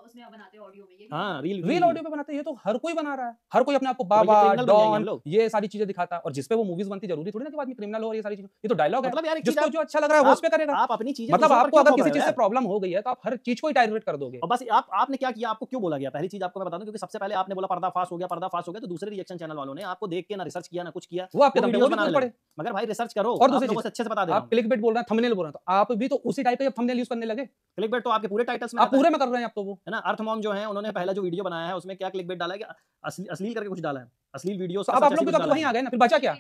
उसमें बनाते हैं ऑडियो में ये हाँ रील ऑडियो पे बनाते हैं, ये तो हर कोई बना रहा है, हर कोई अपने आप को तो ये बाबा criminal बन जाएंगे हम डॉन लोग। ये सारी चीजें दिखाता है। और जिस पे वो मूवीज बनती जरूरी थोड़ी ना कि वो आदमी क्रिमिनल हो, और ये सारी चीजें, ये तो डायलॉग है, मतलब यार एक चीज जिसको आप, जो अच्छा लग रहा है वो उस पे करेगा। आप अपनी चीजें मतलब दूसरों पर आपको क्यों अगर थोप किसी रहे चीज हो से यार? प्रॉब्लम हो गई है तो आप हर चीज को ही टारगेट कर दोगे। और बस आपने क्या किया, आपको क्यों बोला गया? पहली चीज आपको मैं बता दूं, क्योंकि सबसे पहले आपने बोला पर्दाफाश हो गया, पर्दाफाश हो गया, तो दूसरे रिएक्शन चैनल वालों ने आपको देख के ना रिसर्च किया ना कुछ किया, वो आपको एकदम वीडियो वीडियोस भी बनाने कूद लगे। पड़े। मगर भाई रिसर्च करो, और आप दूसरी लोगों चीज, से अच्छे से बता दे रहा आप हूं। क्लिक बेट बोल रहे हैं, थंबनेल बोल रहे हैं, तो आप भी तो उसी टाइप का थंबनेल यूज करने लगे। क्लिकबेट तो आपके पूरे टाइटल्स में आप रहता है, पूरे में कर रहे हैं, आप तो वो है ना। अर्थमॉम जो है उन्होंने पहला जो वीडियो बनाया है उसमें क्या क्लिकबेट डाला है कि अश्लील करके कुछ डाला है, अश्लील वीडियोस तो का अब सच आप लोग ऐसे भी कुछ तो डाला वहीं है। आ गए ना, फिर बचा क्या?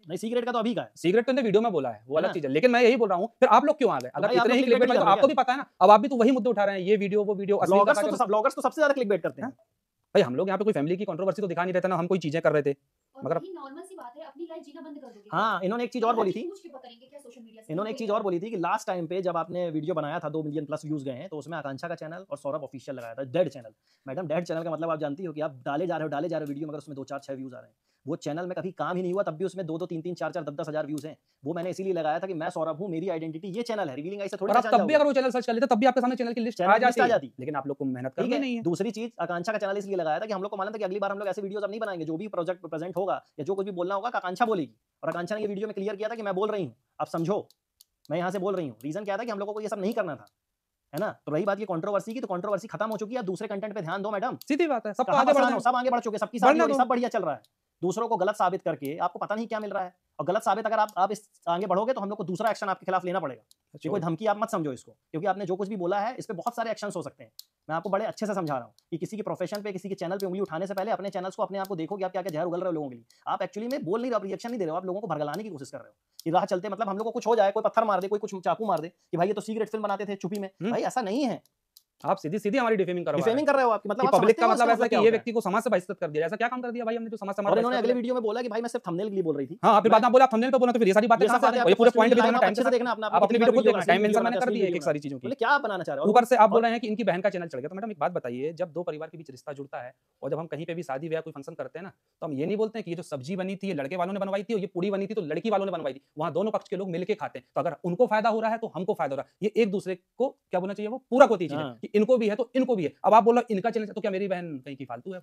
नहीं सीक्रेट का तो अभी का है। सिगरेट तो वीडियो में बोला है, वो है अलग ना? चीज है, लेकिन मैं यही बोल रहा हूँ फिर आप लोग क्यों आ गए? अगर भाई आप इतने लोग ही clickbait क्लिकबेट नहीं तो कर रहे आपको क्या? भी पता है ना, अब आप भी तो वही मुद्दे उठा रहे हैं, ये वीडियो वो वीडियो अश्लील का ब्लॉगर्स तो सबसे ज्यादा क्लिकबेट करते हैं। भाई हम लोग यहाँ पे कोई फैमिली की कंट्रोवर्सी तो दिखा नहीं रहता ना, हम कोई चीजें कर रहे थे, और मगर वही नॉर्मल सी बात है, अपनी लाइफ जीना बंद कर दोगे क्या? हाँ इन्होंने एक चीज और बोली थी, पूछ के करेंगे क्या सोशल मीडिया से? इन्होंने एक चीज और बोली थी कि लास्ट टाइम पे जब आपने वीडियो बनाया था 2 मिलियन प्लस व्यूज गए हैं, तो उसमें आकांक्षा का चैनल और सौरभ ऑफिशियल लगाया था, dead channel. Madam dead channel का मतलब आप जानती हो कि आप डाले जा रहे हो वीडियो, मगर उसमें 2 4 6 व्यूज आ रहे हैं। वो चैनल में कभी काम ही नहीं हुआ, तब भी उसमें 2 2 3 3 4 4 10 10 हजार व्यूज हैं। वो मैंने इसीलिए लगाया था कि मैं सौरभ हूँ, मेरी आइडेंटिटी ये चैनल है, रिवीलिंग आई से थोड़ी और आप पहचान तब भी जाओगे। अगर वो चैनल सर्च कर लेते तब भी आपके सामने चैनल की लिस्ट चैनल आ की लिस्ट आ जाती, जाती। लेकिन आप लोग को मेहनत ठीक करनी है, नहीं है। दूसरी चीज आकांक्षा का चैनल इसलिए लगाया था कि हम लोग को मालूम था कि अगली बार हम लोग ऐसे वीडियोस अब नहीं बनाएंगे, जो भी प्रोजेक्ट प्रेजेंट होगा या जो कुछ भी बोलना होगा आकांक्षा बोलेगी। और आकांक्षा ने ये वीडियो में क्लियर किया था कि मैं बोल रही हूँ, आप समझो मैं यहाँ से बोल रही हूँ। रीजन क्या था कि हम लोगों को ये सब नहीं करना था, है ना। तो रही बात ये कंट्रोवर्सी की, तो कंट्रोवर्सी खत्म हो चुकी है, अब दूसरे कंटेंट पे ध्यान दो मैडम। सीधी बात है, सबको कहाँ आगे परेशान बढ़ना हो, है। सब आगे बढ़ चुके, सबकी बढ़ने शादी हो रही, दो। सब बढ़िया चल रहा है। दूसरों को गलत साबित करके आपको पता नहीं क्या मिल रहा है, और गलत साबित अगर आप इस आगे बढ़ोगे तो हम लोग को दूसरा एक्शन आपके खिलाफ लेना पड़ेगा। ये कोई धमकी आप मत समझो इसको, क्योंकि आपने जो कुछ भी बोला है इस पे बहुत सारे एक्शंस हो सकते हैं। मैं आपको बड़े अच्छे से समझा रहा हूँ कि किसी के प्रोफेशन पे, किसी के चैनल पे उंगली उठाने से पहले अपने चैनल्स को, अपने आप को देखो कि आप क्या क्या जहर उगल रहे हो लोगों के लिए। आप एक्चुअली में बोल नहीं रहे हो, रिएक्शन नहीं दे रहे हो, आप लोगों को भरगलाने की कोशिश कर रहे हो कि राह चलते मतलब हम लोग को कुछ हो जाए, कोई पत्थर मार दे, कोई कुछ चाकू मार दे कि भाई ये तो सीक्रेट फिल्म बनाते थे चुपी में। भाई ऐसा नहीं है, आप सीधी सीधी हमारी डिफेमिंग करवा रहे डिफेमिंग कर रहे हो आपकी, मतलब आप पब्लिक समझते का हो मतलब इसका ऐसा कि क्या ये होता है? व्यक्ति को समाज से बहिष्कृत कर दिया, ऐसा क्या काम कर दिया भाई हमने जो समाज से और इन्होंने अगले वीडियो में बोला कि भाई मैं सिर्फ थंबनेल के लिए बोल रही थी। हाँ फिर बाद में बोला आप थंबनेल पे बोलना, तो फिर ये सारी बातें ये सब कहाँ से आ रही बातें हैं? ये पूरे आपके पॉइंट भी लाइन देना आप टाइम अच्छे से देखना, आप अपनी वीडियो खुद देखना, टाइम मेंशन मैंने कर दिया एक सारी चीजों की। बोले क्या बनाना चाह रहे हो। ऊपर से आप बोल रहे हैं कि इनकी बहन का चैनल चल गया, तो मैडम एक बात बताइए, जब 2 परिवार के बीच रिश्ता जुड़ता है और जब हम कहीं पे भी शादी ब्याह कोई फंक्शन करते हैं ना, तो हम ये नहीं बोलते हैं कि ये जो सब्जी बनी थी ये लड़के वालों ने बनवाई थी और ये पूड़ी बनी थी तो लड़की वालों ने बनवाई थी। वहाँ दोनों पक्ष के लोग मिलके खाते हैं, तो अगर उनको फायदा हो रहा है तो हमको फायदा हो रहा है। ये एक दूसरे को क्या बोलना चाहिए, वो पूरक होती है कि इनको भी है तो इनको भी है। अब आप बोल रहे हो इनका चैनल, तो क्या मेरी बहन कहीं की फालतू है,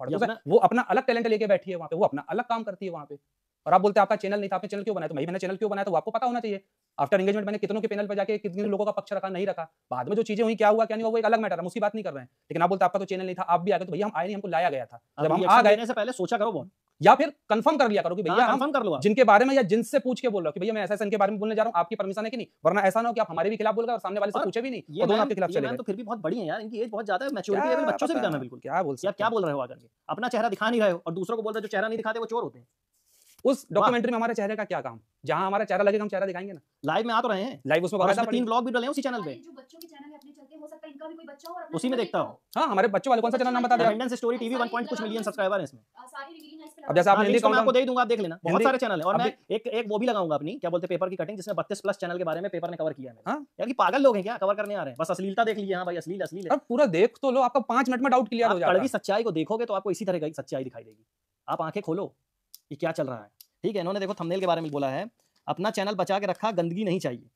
वो अपना अलग टैलेंट लेके बैठी है वहाँ पे, वो अपना अलग काम करती है वहाँ पे, और आप बोलते हैं आपका चैनल नहीं था, आपने चैनल क्यों बनाया? तो मैंने चैनल क्यों बनाया तो आपको पता होना चाहिए। आफ्टर एंगेजमेंट मैंने कितनों के पैनल पे जाके कितने लोगों का पक्ष रखा, नहीं रखा, बाद में जो चीजें हुई क्या हुआ क्या नहीं हुआ वो एक अलग मैटर है, हम उसकी बात नहीं कर रहे हैं। लेकिन आप बोलते आपका तो चैनल नहीं था, आप भी आ गए, तो भैया हम आए नहीं, हमको लाया गया था। जब हम आ गए से पहले सोचा करो बहुत, या फिर कंफर्म कर लिया करो कि भैया हम कंफर्म कर लो जिनके बारे में या जिनसे पूछ के बोल रहे हो कि भैया मैं ऐसा इनके बारे में बोलने जा रहा हूँ, आपकी परमिशन है कि नहीं, वरना ऐसा ना हो कि आप हमारे भी खिलाफ बोल गए और सामने वाले से पूछे भी नहीं और दोनों आपके खिलाफ चले गए। तो फिर भी बहुत बड़ी है यार, इनकी एज बहुत ज्यादा है, मैच्योरिटी लेवल बच्चों से भी कम है बिल्कुल। क्या बोल सकते, आप क्या बोल रहे हो आकर के, अपना चेहरा दिखा नहीं रहे हो और दूसरों को बोल रहे हो जो चेहरा नहीं दिखाते वो चोर होते हैं। उस डॉक्यूमेंट्री में हमारे चेहरे का क्या काम, जहां हमारा चेहरा लगेगा हम चेहरा दिखाएंगे ना, लाइव में आ तो रहे हैं, लाइव उसमें और बकायदा 3 ब्लॉग भी डले हैं उसी चैनल पे, जो बच्चों के चैनल है अपने चलते, हो सकता है इनका भी कोई बच्चा हो और अपना उसी में देखता हो। हाँ हमारे बच्चों वाले कौन सा चैनल नाम बता दे। एविडेंस स्टोरी टीवी 1 पॉइंट कुछ मिलियन सब्सक्राइबर है इसमें। सारी रिवीलिंग है इस पे अब जैसे आपने हिंदी मैं आपको दे दूंगा, आप देख लेना, बहुत हिंदी- सारे चैनल है। और अभी- मैं एक वो भी लगाऊंगा अपनी क्या बोलते हैं पेपर की कटिंग, जिसमें 32 प्लस चैनल के बारे में पेपर ने कवर किया है। हाँ? यार कि पागल लोग हैं क्या, कवर करने आ रहे हैं, बस अश्लीलता देख लीजिए, हाँ भाई अश्लील अश्लील है। अब पूरा देख तो लो, आपका 5 मिनट में डाउट क्लियर हो जाएगा। कड़वी सच्चाई को देखोगे तो आपको इसी तरह की सच्चाई दिखाई देगी। आप आंखें खोलो कि क्या चल रहा है। ठीक है, इन्होंने देखो थंबनेल के बारे में बोला है, अपना चैनल बचा के रखा, गंदगी नहीं चाहिए।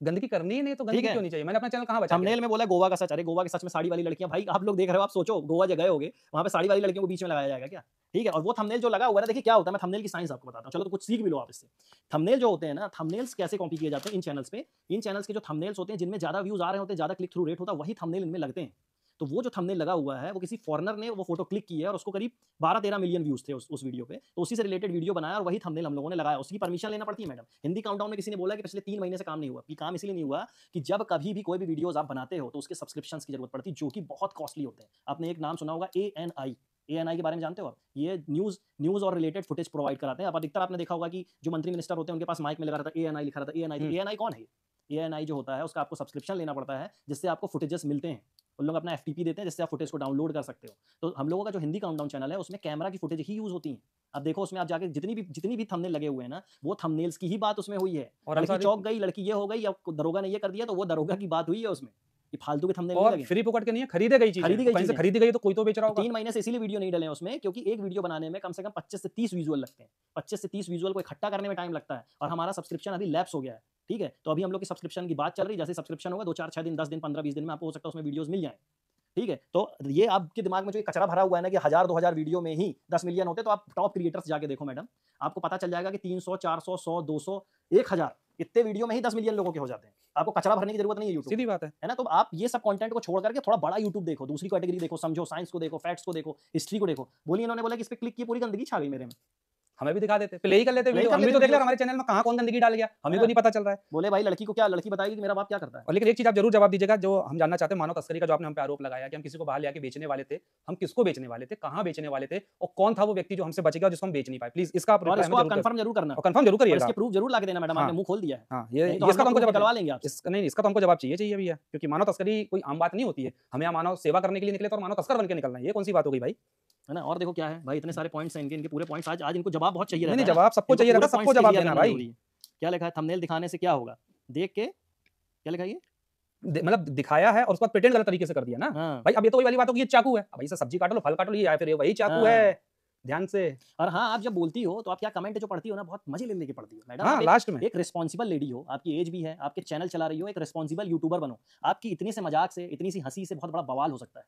गंदगी करनी ही नहीं तो गंदगी ठीक है। क्यों नहीं चाहिए? मैंने अपना चैनल कहाँ बचा के थंबनेल में बोला गोवा का सच, अरे गोवा के सच में साड़ी वाली लड़कियां, भाई आप लोग देख रहे हो, आप सोचो गोवा जगह होगे, वहां पे साड़ी वाली लड़कियों को बीच में लगाया जाएगा क्या? ठीक है। और वो थंबनेल जो लगा हुआ है ना, देखिए क्या होता है, मैं थंबनेल की साइंस आपको बताता हूँ, चलो तो कुछ सीख भी लो आप इससे। थंबनेल जो होते हैं ना, थंबनेल्स कैसे कॉपी किए जाते हैं इन चैनल्स पे, इन चैनल्स के जो थंबनेल्स होते हैं जिनमें ज्यादा व्यूज आ रहे होते हैं, ज्यादा क्लिक थ्रू रेट होता है, वही थंबनेल इनमें लगते हैं। तो वो जो थंबनेल लगा हुआ है वो किसी फॉरेनर ने वो फोटो क्लिक की है और उसको करीब 12-13 मिलियन व्यूज थे उस वीडियो पे, तो उसी से रिलेटेड वीडियो बनाया और वही थंबनेल हम लोगों ने लगाया। उसकी परमिशन लेना पड़ती है मैडम। हिंदी काउंटडाउन में किसी ने बोला कि पिछले 3 महीने से काम नहीं हुआ। ये काम इसलिए नहीं हुआ कि जब कभी भी कोई भी वीडियोस आप बनाते हो तो उसके सब्सक्रिप्शंस की जरूरत पड़ती है, जो कि बहुत कॉस्टली होते हैं। आपने एक नाम सुना होगा ANI, ANI के बारे में जानते हो आप? ये न्यूज और रिलेटेड फुटेज प्रोवाइड कराते हैं। अब अधिकतर आपने देखा होगा कि जो मंत्री मिनिस्टर होते हैं उनके पास माइक में लगा रहता है ANI लिखा रहता है, ANI। ANI कौन है? ANI जो होता है उसका आपको सब्सक्रिप्शन लेना पड़ता है, जिससे आपको फुटेजेस मिलते हैं। उन लोग अपना FTP देते हैं जिससे आप फुटेज को डाउनलोड कर सकते हो। तो हम लोगों का जो हिंदी काउंटडाउन चैनल है उसमें कैमरा की फुटेज ही यूज होती है। अब देखो उसमें आप जाके जितनी भी थंबनेल लगे हुए हैं ना, वो थंबनेल्स की ही बात उसमें हुई है। और लड़की चौंक गई, लड़की ये हो गई, या दरोगा ने ये कर दिया, तो वो दरोगा की बात हुई है उसमें। ये फालतू के थंबनेल नहीं और लगे। फ्री पकड़ के नहीं है, खरीदे गई चीज, खरीदी गई कहीं से चीजें। खरीदी गई तो कोई तो बेच रहा होगा। 3 महीने से इसीलिए वीडियो नहीं डले हैं उसमें, क्योंकि एक वीडियो बनाने में कम से कम 25 से 30 विजुअल लगते हैं। 25 से 30 विजुअल को इकट्ठा करने में टाइम लगता है, और हमारा सब्सक्रिप्शन अभी लैप्स हो गया है। ठीक है, तो अभी हम लोग की सब्सक्रिप्शन की बात चल रही है। जैसे सब्सक्रिप्शन होगा 2, 4, 6 दिन, 10 दिन, 15, 20 दिन में आपको हो सकता है उसमें वीडियोस मिल जाए। ठीक है, तो ये आपके दिमाग में जो कचरा भरा हुआ है ना कि 1000-2000 वीडियो में ही 10 मिलियन होते, तो आप टॉप क्रिएटर्स जाके देखो मैडम, आपको पता चल जाएगा कि 300, 400, 100, 200, 1000 इतने वीडियो में ही 10 मिलियन लोगों के हो जाते हैं। आपको कचरा भरने की जरूरत नहीं है यूट्यूब, सीधी बात है। है ना? तो आप ये सब कंटेंट को छोड़ करके थोड़ा बड़ा यूट्यूब देखो, दूसरी कैटेगरी देखो, समझो, साइंस को देखो, फैक्ट्स को देखो, हिस्ट्री को देखो। बोलिए, इन्होंने बोला कि इस पे क्लिक किए पूरी गंदगी छा गई मेरे में। हमें भी दिखा देते, प्ले ही कर लेते Play वीडियो। कर हम भी लेते तो देख ले वीडियो। हमारे चैनल में कहाँ कौन गंदगी डाल गया, हमें को नहीं पता चल रहा है। बोले भाई लड़की को क्या, लड़की बताएगी कि मेरा बाप क्या करता है। और लेकिन एक चीज आप जरूर जवाब दीजिएगा, जो हम जानना चाहते हैं, मानव तस्करी का जो आपने हम पे आरोप लगाया कि हम किसी को बाहर ले आके बेचने वाले थे, हम किसको बेचने वाले थे, कहाँ बेचने वाले थे, और कौन था वो व्यक्ति जो हमसे बच गया जिसको हम बेच नहीं पाए। प्लीज इसका आप और इसको आप कंफर्म जरूर करना, और कंफर्म जरूर और करिएगा। इसके प्रूफ जरूर ला के देना मैडम, हाँ। आपने मुंह खोल दिया है। हाँ, ये नहीं तो इसका हम तो हमको लोग जवाब निकलवा लेंगे आपसे। नहीं, इसका तो हमको जवाब चाहिए भैया, क्योंकि मानव तस्करी कोई आम बात नहीं होती है। हमें यहाँ मानव सेवा करने के लिए निकले तो मानव तस्कर बन के निकलना है, ये कौन सी बात हो गई भाई? है ना? और देखो क्या है भाई, इतने सारे पॉइंट्स हैं इनके पूरे पॉइंट्स आज इनको जवाब बहुत चाहिए रहता नहीं है ना। जवाब सबको इनको चाहिए रहता, पूरे सबको points जवाब clear देना करना भाई। जरूरी है। क्या लिखा है थंबनेल दिखाने से क्या होगा, देख के क्या लिखा है ये? मतलब दिखाया है और उसके बाद प्रिटेंड गलत तरीके से कर दिया ना हाँ। भाई। अब ये तो वही वाली बात हो कि ये चाकू है, अब इसे सब्जी काट लो, फल काट लो, ये या फिर ये वही चाकू हाँ। है। ध्यान से। और हाँ, आप जब बोलती हो तो आप क्या कमेंट जो पढ़ती हो ना, बहुत मजे ले लेके पढ़ती हो मैडम। हाँ, आप लास्ट में एक रिस्पॉन्सिबल लेडी हो, आपकी एज भी है, आपके चैनल चला रही हो, एक रिस्पॉन्सिबल यूट्यूबर बनो। आपकी इतनी से मजाक से, इतनी सी हंसी से बहुत बड़ा बवाल हो सकता है।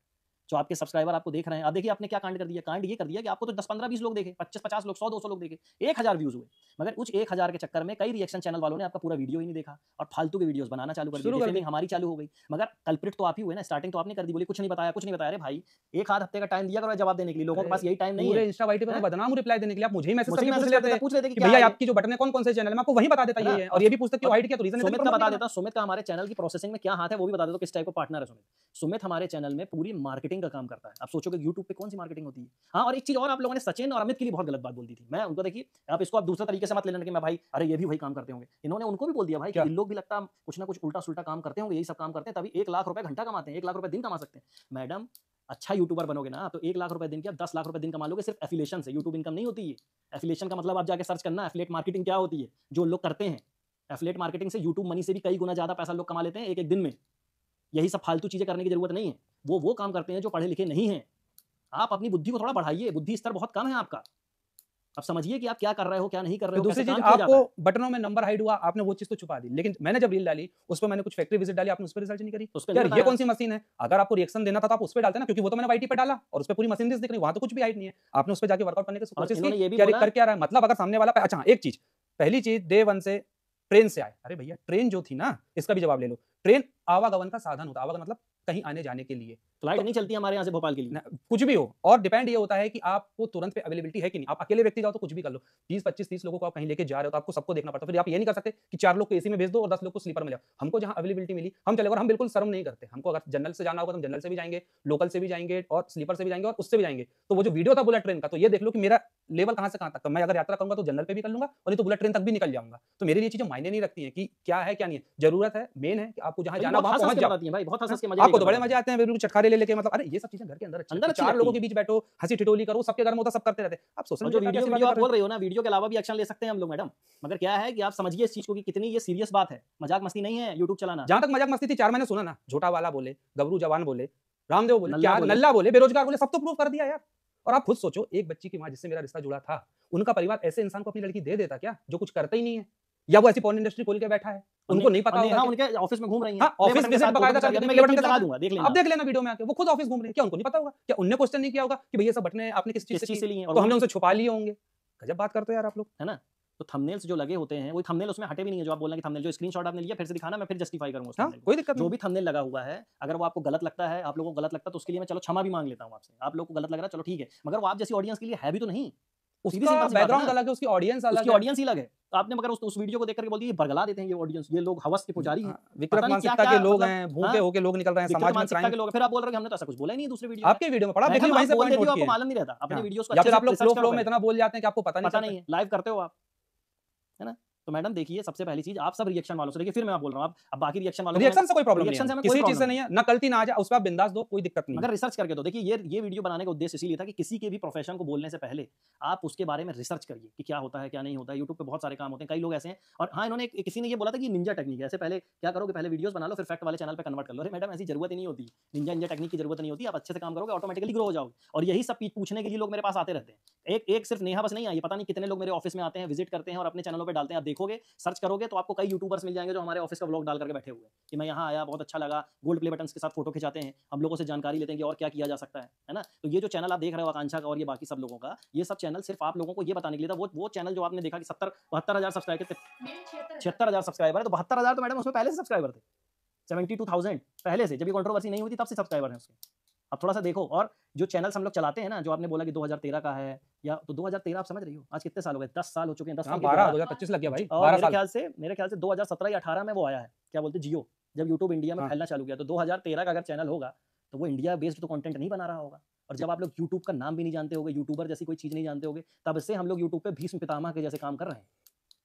जो आपके सब्सक्राइबर आपको देख रहे हैं, आप देखिए आपने क्या कांड कर दिया। कांड ये कर दिया कि आपको तो 10, 15, 20 लोग देखे, 25, 50 लोग, 100, 200 लोग देखे, 1000 व्यूज हुए, मगर उस 1000 के चक्कर में कई रिएक्शन चैनल वालों ने आपका पूरा वीडियो ही नहीं देखा और फालतू के वीडियोस बनाना चालू कर शुरू दिए। कर डिफेमिंग हमारी चालू हो गई, मगर कल्प्रिट तो आप ही हुए ना। स्टार्टिंग तो आपने कर दी, बोली कुछ नहीं बताया, कुछ नहीं बताया। अरे भाई, एक आध हफ्ते का टाइम दिया करो जवाब देने के लिए, लोगों के पास यही टाइम नहीं पूरे है। इंस्टा वाईटी पे हाँ? बदनाम रिप्लाई देने के लिए आप मुझे ही मैसेज मुझे करके मैसेज पूछ करते लेते थे, पूछ लेते कि कि क्या भैया है? आपकी जो बटन है कौन कौन से चैनल में, आपको वही बता देता है ना? ये है। और ये भी पूछता कि हाइड किया तो रीजन सुमित का बता देता हूँ, सुमित का हमारे चैनल की प्रोसेसिंग में क्या हाथ है वो भी बता देता हूँ, किस टाइप का पार्टनर है सुमित। सुमित हमारे चैनल में पूरी मार्केटिंग का काम करता है। आप सोचोगे यूट्यूब पे कौन सी मार्केटिंग होती है। हाँ, और एक चीज और, आप लोगों ने सचिन और अमित के लिए बहुत गलत बात बोल दी थी। मैं उनको, देखिए आप इसको आप दूसरे तरीके से मत ले लेना कि मैं भाई अरे ये भी वही काम करते होंगे। इन्होंने उनको भी बोल दिया भाई कि क्या? इन लोग भी लगता है कुछ ना कुछ उल्टा सुल्टा काम करते होंगे, यही सब काम करते हैं, तभी 1 लाख रुपए घंटा कमाते हैं, 1 लाख रुपए दिन कमा सकते हैं। मैडम, अच्छा यूट्यूबर बनोगे ना तो 1 लाख रुपए दिन की आप 10 लाख रुपए दिन कमा लोगे, सिर्फ एफिलिएशन से। यूट्यूब इनकम नहीं होती है। एफिलिएशन का मतलब आप जाके सर्च करना, एफिलिएट मार्केटिंग क्या होती है, जो लोग करते हैं। एफिलिएट मार्केटिंग से यूट्यूब मनी से भी कई गुना ज्यादा पैसा लोग कमा लेते हैं एक एक दिन में। यही सब फालतू चीजें करने की जरूरत नहीं है। वो काम करते हैं जो पढ़े लिखे नहीं है। आप अपनी बुद्धि को थोड़ा बढ़ाइए, बुद्धि स्तर बहुत कम है आपका। अब समझिए कि आप क्या कर रहे हो, क्या नहीं कर रहे हो, दूसरी कैसे चीज, काम किया जाता है। आपको बटनों में नंबर हाइड हुआ, आपने वो चीज तो छुपा दी, लेकिन मैंने जब रील डाली उस पर मैंने कुछ फैक्ट्री विजिट डाली, आपने उस पर रिसर्च नहीं करी। तो उस पे यार नहीं ये बताया। कौन सी मशीन है? अगर आपको रिएक्शन देना था तो आप उस पर डालते ना, क्योंकि वो तो मैंने वाईटी पे डाला और उस पर पूरी मशीन दिख रही, वहां तो कुछ भी हाइड नहीं है। आपने उस पर जाके वर्कआउट करने की और कोशिश इन्होंने की, ये भी क्या बोला- कर क्या रहा है, मतलब अगर सामने वाला अच्छा एक चीज, पहली चीज डे 1 से ट्रेन से आए। अरे भैया ट्रेन जो थी ना, इसका भी जवाब ले लो। ट्रेन आवागमन का साधन होता है, आवागमन मतलब कहीं आने जाने के लिए। फ्लाइट नहीं चलती हमारे यहाँ से भोपाल के लिए। कुछ भी हो, और डिपेंड ये होता है कि आपको तुरंत पे अवेलेबिलिटी है कि नहीं। आप अकेले व्यक्ति जाओ तो कुछ भी कर लो, 20, 25, 30 लोगों को आप कहीं लेके जा रहे हो तो आपको सबको देखना पड़ता है। फिर आप ये नहीं कर सकते कि 4 लोग को एसी में भेज दो और 10 लोग को स्लीपर में ले आओ। हमको जहां अवेलेबिलिटी मिली हम चले, और हम बिल्कुल शर्म नहीं करते। हमको अगर जनरल से जाना होगा तो हम जनरल से भी जाएंगे, लोकल से भी जाएंगे, और स्लीपर से भी जाएंगे, और उससे भी जाएंगे। तो वो जो वीडियो था बुलेट ट्रेन का, तो ये देख लो कि मेरा लेवल कहां से कहां तक। मैं अगर यात्रा करूंगा तो जनरल पे भी कर लूंगा, और नहीं तो बुलेट ट्रेन तक भी निकल जाऊंगा। तो मेरे लिए चीजें मायने नहीं रखती है कि क्या है क्या नहीं है। जरूरत है, मेन है कि आपको जहां जाना वहां पहुंच जाओ। भाई बहुत हंस के मजे आपको तो बड़े मजे आते हैं बिल्कुल चटकारे ले लेके, मतलब अरे ये सब चीजें घर के अंदर अच्छी अंदर लगती हैं। अच्छी 4 लोगों लगती के बीच बैठो, हंसी ठिठोली करो, सबके घर में होता, सब करते रहते हैं। आप सोशल और जो मीडिया वीडियो आप बोल रहे हो ना, वीडियो के अलावा भी एक्शन ले सकते हैं हम लोग मैडम। मगर क्या है कि आप समझिए इस चीज को कि कितनी ये सीरियस बात है, मजाक मस्ती नहीं है यूट्यूब चलाना। जहां तक मजाक मस्ती थी 4 महीने सुना ना, झोटा वाला बोले, गबरू जवान बोले, रामदेव बोले, नल्ला क्या बोले। नल्ला बोले, बेरोजगार बोले, सब तो प्रूव कर दिया यार। और आप खुद सोचो, एक बच्ची की मां जिससे मेरा रिश्ता जुड़ा था, उनका परिवार ऐसे इंसान को अपनी लड़की दे देता क्या जो कुछ करता ही नहीं है? या वो ऐसी पॉर्न इंडस्ट्री खोल के बैठा है, उनको नहीं पता होगा। हाँ, उनके ऑफिस में घूम रही हैं। हाँ, ऑफिस विजिट बकायदा करके मैं क्लिप लगा दूंगा, देख लेना। अब देख लेना वीडियो में आके, वो खुद ऑफिस घूम रहे हैं, क्या उनको नहीं पता होगा? क्या उनने क्वेश्चन नहीं किया होगा कि भैया सब बटने आपने किस चीज से लिए, तो हमने उनसे छुपा लिए होंगे? गजब बात करते हो यार आप लोग, है ना? तो थंबनेल्स जो लगे होते हैं, वो थंबनेल उसमें हटे भी नहीं है। जो आप बोल रहे हैं कि थंबनेल जो स्क्रीनशॉट आपने लिया, फिर से दिखाना, मैं फिर जस्टिफाई करूंगा उस हाँ, थंबनेल को। कोई दिक्कत जो नहीं। भी थंबनेल लगा हुआ है, अगर वो आपको गलत लगता है, आप लोगों को गलत लगता है, तो उसके लिए मैं चलो क्षमा भी मांग लेता हूं आपसे। आप लोगों को गलत लग रहा है, चलो ठीक है, मगर वो आप जैसी ऑडियंस के लिए है भी तो नहीं। उसका बैकग्राउंड अलग है, उसकी ऑडियंस अलग है, उसकी ऑडियंस ही अलग है। आपने मगर उस वीडियो को देख करके बोल दिया ये बरगला देते हैं, ये ऑडियंस, ये लोग हवस के पुजारी हैं, विकृत मानसिकता के लोग हैं, भूखे होके लोग निकल रहे हैं समाज में, क्राइम के लोग। फिर आप बोल रहे हो कि हमने तो ऐसा कुछ बोला ही नहीं दूसरे वीडियो आपके वीडियो में पड़ा, देखिए वहीं से पॉइंट नोट आपको किया, मालूम नहीं रहता अपने वीडियोस को, या फिर आप लोग फ्लो में इतना बोल जाते हैं कि आपको पता नहीं है, लाइव करते हो आप, है ना? तो मैडम देखिए, सबसे पहली चीज आप सब रिएक्शन वालों से देखिए, फिर मैं आप बोल रहा हूं, आप अब बाकी रिएक्शन वालों, रिएक्शन से कोई प्रॉब्लम नहीं है, किसी चीज से नहीं है, ना गलती ना आ जाए उस पर आप बिंदास दो, कोई दिक्कत नहीं है, मगर रिसर्च करके दो। देखिए ये वीडियो बनाने का उद्देश्य इसीलिए था कि किसी के भी प्रोफेशन को बोलने से पहले आप उसके बारे में रिसर्च करिए कि क्या होता है क्या नहीं होता है। यूट्यूब पे बहुत सारे काम होते हैं, कई लोग ऐसे हैं। और हाँ, इन्होंने किसी ने ये बोला था कि निंजा टेक्निक है, ऐसे पहले क्या करोगे, पहले वीडियोस बना लो, फिर फैक्ट वाले चैनल पे कन्वर्ट कर लो। अरे मैडम, ऐसी जरूरत ही नहीं होती, निंजा टेक्निक की जरूरत नहीं होती। आप अच्छे से काम करोगे, ऑटोमेटिकली ग्रो हो जाओगे। और यही सब पूछने के लिए लोग मेरे पास आते रहते हैं। एक सिर्फ नेहा बस नहीं आई, पता नहीं कितने लोग मेरे ऑफिस में आते हैं, विजिट करते हैं और अपने चैनलों पर डालते हैं। आप देखोगे, सर्च करोगे तो आपको कई यूट्यूबर्स मिल जाएंगे जो हमारे ऑफिस का व्लॉग डाल करके बैठे हुए हैं कि मैं यहाँ आया, बहुत अच्छा लगा, गोल्ड प्ले बटन्स के साथ फोटो खिंचाते हैं, हम लोगों से जानकारी लेते हैं कि और क्या किया जा सकता है ना? तो ये जो चैनल आप देख रहे हो आकांक्षा का और ये बाकी सब लोगों का, ये सब चैनल सिर्फ आप लोगों को ये बताने के लिए था। वो चैनल जो आपने देखा कि 72,000 सब्सक्राइबर थे, 76,000 सब्सक्राइबर है, तो 72,000 तो मैडम उसमें पहले से सब्सक्राइबर थे, 72,000 पहले से, जब ये कंट्रोवर्सी नहीं हुई थी तब से सब्सक्राइबर हैं उसके। अब थोड़ा सा देखो, और जो चैनल्स हम लोग चलाते हैं ना, जो आपने बोला कि 2013 का है, या तो 2013 आप समझ रही हो, आज कितने साल हो गए? 10 साल हो चुके हैं। 10 साल 2025 लग गया भाई, और मेरे ख्याल से 2017 या 18 में वो आया है, क्या बोलते, जियो, जब यूट्यूब इंडिया में फैलना चालू किया। तो 2013 का अगर चैनल होगा तो वो इंडिया बेस्ड तो कंटेंट नहीं बना रहा होगा। और जब आप लोग यूट्यूब का नाम भी नहीं जानते होगे, यूट्यूबर जैसी कोई चीज़ नहीं जानते होगे, तब से हम लोग यूट्यूब पे भीष्म पितामह के जैसे काम कर रहे हैं।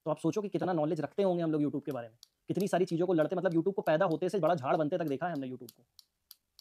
तो आप सोचो कि कितना नॉलेज रखते होंगे हम लोग यूट्यूब के बारे में, कितनी सारी चीज़ों को लड़ते, मतलब यूट्यूब को पैदा होते से बड़ा झाड़ बनते तक देखा है हमने यूट्यूब को,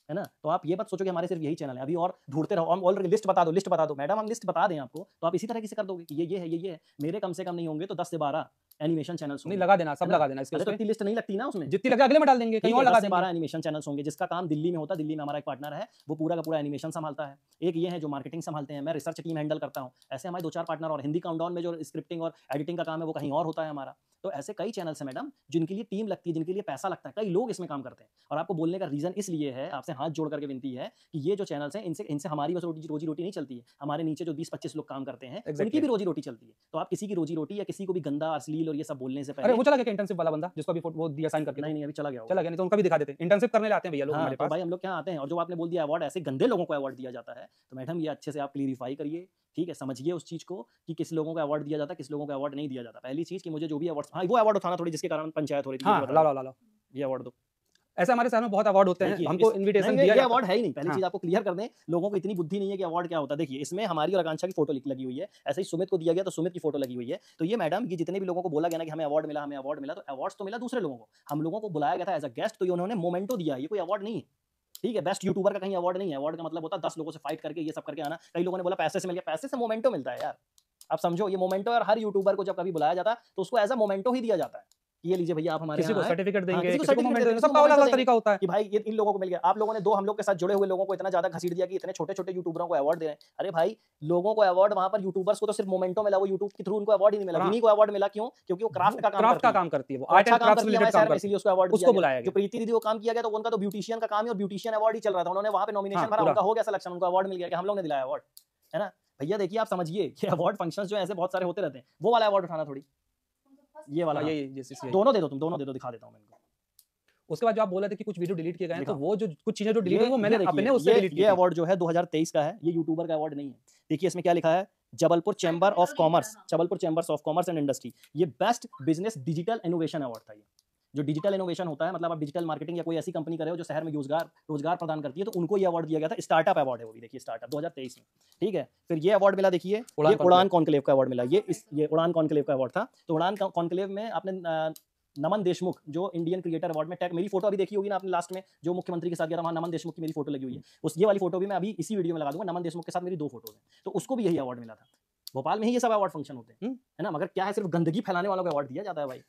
है ना? तो आप ये मत सोचो कि हमारे सिर्फ यही चैनल है, अभी और ढूंढते रहो। हम ऑलरेडी लिस्ट बता दो मैडम, हम लिस्ट बता दें आपको, तो आप इसी तरह से कर दोगे कि ये है। मेरे कम से कम नहीं होंगे तो 10 से 12 एनिमेशन चैनल्स नहीं, लगा देना, सब लगा देना इसके तो इतनी लिस्ट नहीं लगती ना उसमें, जितनी लगे अगले में डाल देंगे, कहीं और लगा देंगे। 12 एनिमेशन चैनल्स होंगे जिसका काम दिल्ली में होता है। दिल्ली में हमारा एक पार्टनर है, वो पूरा का पूरा एनिमेशन संभालता है। एक ये है जो मार्केटिंग संभालते हैं, मैं रिसर्च टीम हैंडल करता हूँ। ऐसे हमारे 2-4 पार्टनर, और हिंदी काउंटडाउन में जो स्क्रिप्टिंग और एडिटिंग का काम है वो कहीं और होता है हमारा। तो ऐसे कई चैनल्स हैं मैडम जिनके लिए टीम लगती है, जिनके लिए पैसा लगता है, कई लोग इसमें काम करते हैं। और आपको बोलने का रीजन इसलिए है, आपसे हाथ जोड़ करके विनती है कि ये जो चैनल्स हैं, इनसे हमारी बस रोजी रोटी नहीं चलती है, हमारे नीचे जो 20-25 लोग काम करते हैं उनकी भी रोजी रोटी चलती है। तो आप किसी की रोजी रोटी या किसी को भी गंदा, अश्लील और ये सब बोलने से पहले, अरे वो चला गया इंटर्नशिप वाला बंदा जिसको अभी वो दिया साइन करके? नहीं, अभी चला गया, नहीं, तो उनका भी दिखा देते, इंटर्नशिप करने लाते हैं भैया लोग हमारे पास। भाई हम लोग क्या आते हैं, और जो आपने बोल दिया अवार्ड, ऐसे गंदे लोगों को अवार्ड दिया जाता है, तो मैडम ये अच्छे से आप क्लियरिफाई करिए, ठीक है? समझिए उस चीज़ को कि किस लोगों को अवार्ड दिया जाता है, किस लोगों को अवार्ड नहीं दिया जाता। पहली चीज़ कि मुझे जो भी अवार्ड, हाँ वो अवार्ड उठाना थोड़ी, जिसके कारण पंचायत हो रही थी, ला ये अवार्ड दो। ऐसे हमारे शहर में बहुत अवार्ड होते हैं, हमको इनविटेशन दिया जाता है। अवार्ड है ही नहीं, पहली चीज आपको क्लियर कर दें, लोगों को इतनी बुद्धि नहीं है कि अवार्ड क्या होता है। देखिए इसमें हमारी और आकांक्षा की फोटो लगी हुई है, ऐसे ही सुमित को दिया गया तो सुमित की फोटो लगी हुई है। तो ये मैडम, ये जितने भी लोगों को बोला गया ना कि हमें अवार्ड मिला, तो अवार्ड तो मिला दूसरे लोगों को, हम लोगों को बुलाया गया था एज अ गेस्ट, तो उन्होंने मोमेंटो दिया, ये कोई अवार्ड नहीं है, ठीक है? बेस्ट यूट्यूबर का कहीं अवार्ड नहीं है। अवार्ड का मतलब होता है 10 लोगों से फाइट करके ये सब करके आना। कई लोगों ने बोला पैसे से मिल गया, पैसे से मोमेंटो मिलता है यार, आप समझो। ये मोमेंटो, और हर यूट्यूबर को जब कभी बुलाया जाता है तो उसको एज अ मोमेंटो ही दिया जाता है। ये लीजिए भैया आप हमारे, किसी को सर्टिफिकेट देंगे, किसी को मोमेंट देंगे, सबका अलग-अलग तरीका होता है कि भाई ये इन लोगों को मिल गया। आप लोगों ने हम लोग के साथ जुड़े हुए लोगों को इतना ज्यादा घसीट दिया कि इतने छोटे-छोटे यूट्यूबरों को अवार्ड दे रहे हैं। अरे भाई, लोगों को अवार्ड, वहां पर यूट्यूबर्स को तो सिर्फ मोमेंटो मिला, वो यूट्यूब के थ्रू उनको अवार्ड ही नहीं मिला। जिन्हीं को अवार्ड मिला, क्यों? क्योंकि वो क्राफ्ट का काम करती है, वो आर्ट एंड क्राफ्ट रिलेटेड काम करती है, इसलिए उसको अवार्ड दिया गया। जो प्रीति दीदी को काम किया गया तो उनका तो ब्यूटिशियन का काम है, और ब्यूटिशियन अवार्ड ही चल रहा था, उन्होंने वहां पे नॉमिनेशन भरा, उनका हो गया सिलेक्शन, उनको अवार्ड मिल गया कि हम लोग ने दिलाया अवार्ड, है ना? भैया देखिए, आप समझिए कि अवार्ड फंक्शंस जो ऐसे बहुत सारे होते रहते हैं, वो वाला अवार्ड उठाना थोड़ी, ये वाला, ये दोनों दे दो, तुम दोनों दे दो, दिखा देता हूं मैं इनको। उसके बाद जो आप बोल रहे थे कि कुछ वीडियो डिलीट किए गए हैं, तो वो जो कुछ चीजें जो डिलीट हुई वो मैंने अपने उससे डिलीट किया। ये अवार्ड जो है 2023 का है, ये यूट्यूबर का अवार्ड नहीं है। देखिए इसमें क्या लिखा है, Jabalpur chamber of commerce and industry, ये best business digital innovation award था। ये जो डिजिटल इनोवेशन होता है, मतलब आप डिजिटल मार्केटिंग या कोई ऐसी कंपनी कर रहे हो जो शहर में रोजगार प्रदान करती है, तो उनको ये अवार्ड दिया गया था। स्टार्टअप अवार्ड है वो भी, देखिए स्टार्टअप 2023 में, ठीक है? फिर ये अवार्ड मिला, देखिए ये उड़ान कॉन्क्लेव का अवार्ड मिला, ये उड़ान कॉन्क्लेव का अवार्ड था। तो उड़ान कॉन्क्लेव में आपने नमन देशमुख, जो इंडियन क्रिएटर अवार्ड में टैग, मेरी फोटो अभी देखी होगी ना आपने लास्ट में, जो मुख्यमंत्री के साथ गया था, वहां नमन देशमुख की मेरी फोटो लगी हुई है। ये वाली फोटो भी मैं अभी इसी वीडियो में लगा दूंगा, नमन देशमुख के साथ मेरी 2 फोटोज हैं, तो उसको भी यही अवार्ड मिला था। भोपाल में ही ये सब अवार्ड फंक्शन होते हैं, है ना? मगर क्या है, सिर्फ गंदगी फैलाने वालों को अवार्ड दिया जाता है भाई।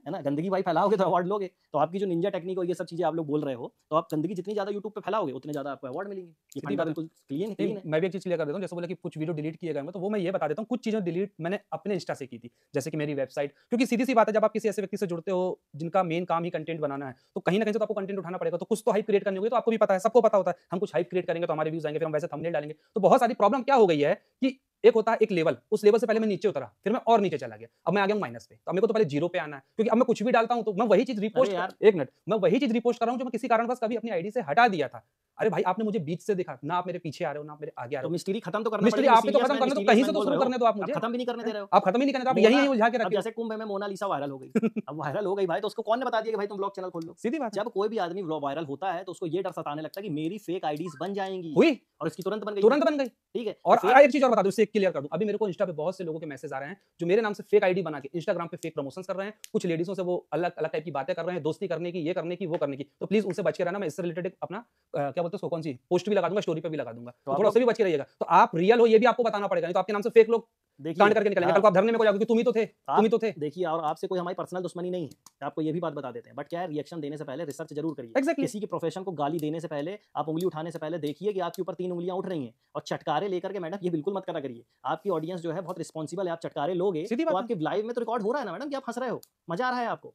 है ना, गंदगी भाई फैलाओगे तो अवार्ड लोगे। तो आपकी जो निंजा टेक्निक और ये सब चीजें आप लोग बोल रहे हो, तो आप गंदगी जितनी ज्यादा यूट्यूब पे फैलाओगे उतने ज्यादा आपको अवार्ड मिलेंगे। ये सीधी फंडा बात है। बिल्कुल क्लीन है। मैं भी एक चीज क्लियर कर देता हूँ, जैसे बोला कि कुछ वीडियो डिलीट किए गए हैं, तो वो मैं ये बता देता हूँ, कुछ चीजें डिलीट मैंने अपने इंस्टा से की थी, जैसे कि मेरी वेबसाइट, क्योंकि सीधी सी बात है, जब आप किसी ऐसे व्यक्ति से जुड़ते हो जिनका मेन काम ही कंटेंट बनाना है, तो कहीं ना कहीं से तो आपको कंटेंट उठाना पड़ेगा, तो कुछ तो हाइप क्रिएट करनी होगी। तो आपको भी पता है, सबको पता होता है, हम कुछ हाइप क्रिएट करेंगे तो हमारे व्यूज आएंगे, फिर हम वैसे थंबनेल डालेंगे। तो बहुत सारी प्रॉब्लम क्या हो गई है कि एक होता है एक लेवल, उस लेवल से पहले मैं नीचे उतरा, फिर मैं और नीचे चला गया, अब मैं आ गया हूं माइनस पे, तो अब मेरे को तो पहले जीरो पे आना है, क्योंकि अब मैं कुछ भी डालता हूं तो मैं वही चीज रिपोस्ट यार एक मिनट, मैं वही चीज रिपोस्ट कर रहा हूं जो मैं किसी कारणवश कभी अपनी आईडी से हटा दिया था। अरे भाई, आपने मुझे बीच से देखा ना, आप मेरे पीछे आ रहे हो ना आप मेरे आगे आ रहे तो हो। मिस्ट्री खत्म तो करना मिस्ट्री पड़ेगा। आप ही तो खत्म करने दो, कहीं से तो शुरू करने दो आप मुझे। खत्म भी नहीं करने दे रहे हो। आप खत्म ही नहीं करने दो, आप यही उलझा के अब रखिए। जैसे कुंभ में मोनालिसा वायरल हो गई, अब वायरल हो गई भाई, तो उसको कौन ने बता दिया कि भाई तुम ब्लॉग चैनल खोल लो? सीधी बात है। जब कोई भी आदमी वायरल होता है तो उसको ये डर सताने लगता है कि मेरी फेक आईडीज बन जाएंगी, हुई, और इसकी तुरंत बन गई। तुरंत बन गई। ठीक है। और तो फिर एक चीज और बता दूं, इससे एक क्लियर कर दूं, अभी मेरे को इंस्टा पे बहुत से लोगों के मैसेज आ रहे हैं जो मेरे नाम से फेक आईडी बना के इंस्टाग्राम पे फेक प्रमोशंस कर रहे हैं, कुछ लेडीजों से वो अलग अलग टाइप की बातें कर रहे हैं, दोस्ती करने की, ये करने की, वो करने की। तो प्लीज उनसे बच के रहना। मैं इससे रिलेटेड अपना क्या बोलते हैं उसको, कौन सी पोस्ट भी लगा दूंगा, स्टोरी पे भी लगा दूंगा, तो थोड़ा उससे भी बच के रहिएगा। तो आप रियल हो ये भी आपको बताना पड़ेगा, नहीं तो आपके नाम से फेक लोग कांड करके निकलेंगे, कल को आप धरने में को जाओगे कि तुम ही तो थे, तुम ही तो थे। देखिए, और आपसे कोई हमारी पर्सनल दुश्मनी नहीं है, आपको ये भी बात बता देते हैं, बट क्या है, रिएक्शन देने से पहले रिसर्च जरूर करिए। Exactly. किसी की प्रोफेशन को गाली देने से पहले, आप उंगली उठाने से पहले देखिए कि आपके ऊपर 3 उंगलियां उठ रही हैं, और चटकारे लेकर के मैडम ये बिल्कुल मत करा करिए। आपकी ऑडियंस जो है बहुत रिस्पॉन्सिबल है, आप चटकारे लोगे सीधी तो बात है। आपके लाइव में तो रिकॉर्ड हो रहा है ना मैडम कि आप हंस रहे हो, मजा आ रहा है आपको,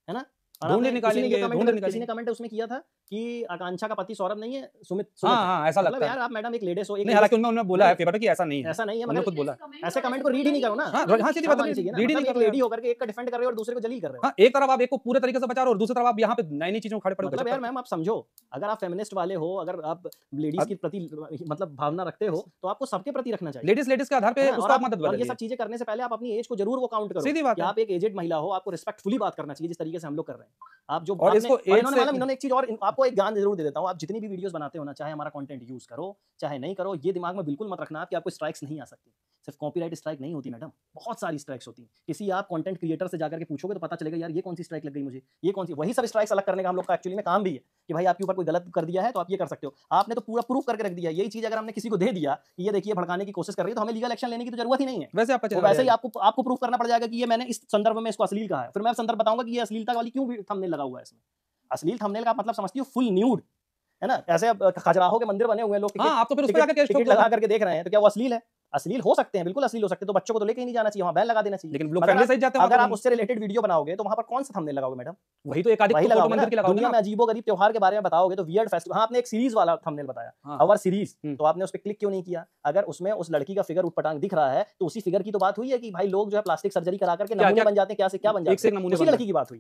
है ना। और ढूंढे आपने- निकालेंगे, किसी ने ये ढूंढे कमेंट निकालेंगे। कमेंट उसमें किया था कि आकांक्षा का पति सौरभ नहीं है, सुमित हाँ है। हाँ, ऐसा मतलब लगता है। यार आप मैडम एक लेडीज हो, एक नहीं, हालांकि उन्होंने बोला है पेपर पे कि ऐसा नहीं है, ऐसा नहीं है, उन्होंने मगर खुद बोला। ऐसे कमेंट को रीड ही नहीं करो ना। हाँ हाँ, सीधी बात है, रीड ही रीड ही नहीं एक कर लेडी रहे हो। होकर के एक का डिफेंड कर रहे हो और दूसरे को जलील कर रहे हो। हाँ, एक तरफ आप एक को पूरे तरीके से बचा रहे हो और दूसरी तरफ आप यहाँ पे नई नई चीजों में खड़े पड़े हो। मतलब यार मैम आप समझो, अगर आप फेमिनिस्ट वाले हो, अगर आप लेडीज के प्रति मतलब भावना रखते हो, तो आपको सबके प्रति रखना चाहिए। लेडीज के आधार पे है ना? उसको आप और मदद और ये बदलिए। सब चीजें करने से पहले आप अपनी एज को जरूर वो काउंट करो। सीधी बात कि है। आप एक एजेड महिला हो, आपको रिस्पेक्टफुली बात करना चाहिए, जिस तरीके से हम लोग कर रहे हैं। आप जो और आपने- इसको और एज इन्होंने से- मालूम, इन्होंने एक चीज और आपको एक ज्ञान जरूर दे देता हूँ, आप जितनी भी वीडियोस बनाते हो ना, चाहे हमारा कंटेंट यूज करो चाहे नहीं करो, ये दिमाग में बिल्कुल मत रखना कि आपको स्ट्राइक्स नहीं आ सकती। सिर्फ कॉपीराइट स्ट्राइक नहीं होती मैडम, बहुत सारी स्ट्राइक्स होती हैं। किसी आप कंटेंट क्रिएटर से जाकर के पूछोगे तो पता चलेगा यार ये कौन सी स्ट्राइक लग गई मुझे, ये कौन सी। वही सब स्ट्राइक्स अलग करने का हम लोग का एक्चुअली में काम भी है कि भाई आपके ऊपर कोई गलत कर दिया है तो आप ये कर सकते हो। आपने तो पूरा प्रूफ करके रख दिया। यही चीज अगर हमने किसी को दे दिया कि ये देखिए भड़काने की कोशिश कर रही है, तो हमें लीगल एक्शन लेने की तो जरूरत ही नहीं है। वैसे आपका तो चैनल वैसे ही आपको प्रूफ करना पड़ जाएगा कि ये मैंने इस संदर्भ में इसको अश्लील कहा है, फिर मैं संदर्भ बताऊंगा कि ये अश्लीलता वाली क्यों थंबनेल लगा हुआ है इसमें। अश्लील थंबनेल का मतलब समझती हो फुल न्यूड, है ना। ऐसे अब खजुराहो के मंदिर बने हुए हैं, लोग हाँ, आप तो फिर उस पे जाकर केस टिकट ठोक दो। लगा करके देख रहे हैं, तो क्या वो अश्लील है? अश्लील हो सकते हैं, बिल्कुल अश्लील हो सकते हैं, तो बच्चों को तो लेके ही नहीं जाना चाहिए, वहां बैन लगा देना चाहिए। लेकिन लोग मगर फैमिली सहित जाते हैं अगर वहाँ आप उससे रिलेटेड वीडियो बनाओगे तो वहां पर कौन सा थंबनेल लगाओगे मैडम? वही तो एक आदि वही फोटो लगाओगे ना। मंदिर की लगाओगे दुनिया ना। में अजीबोगरीब त्योहार के बारे में बताओगे तो वियर्ड फेस्टिवल, हाँ आपने एक सीरीज वाला थंबनेल बताया, हाँ। अवर सीरीज, हम्म। तो आपने उस पर क्लिक क्यों नहीं किया? अगर उसमें उस लड़की का फिगर उटपटांग दिख रहा है तो उसी फिगर की तो बात हुई है कि भाई लोग जो है प्लास्टिक सर्जरी करा करके क्या- नमूने क्या- बन जाते हैं, क्या से क्या बन एक से जाते एक हैं, नमूने उसी बन लड़की की बात हुई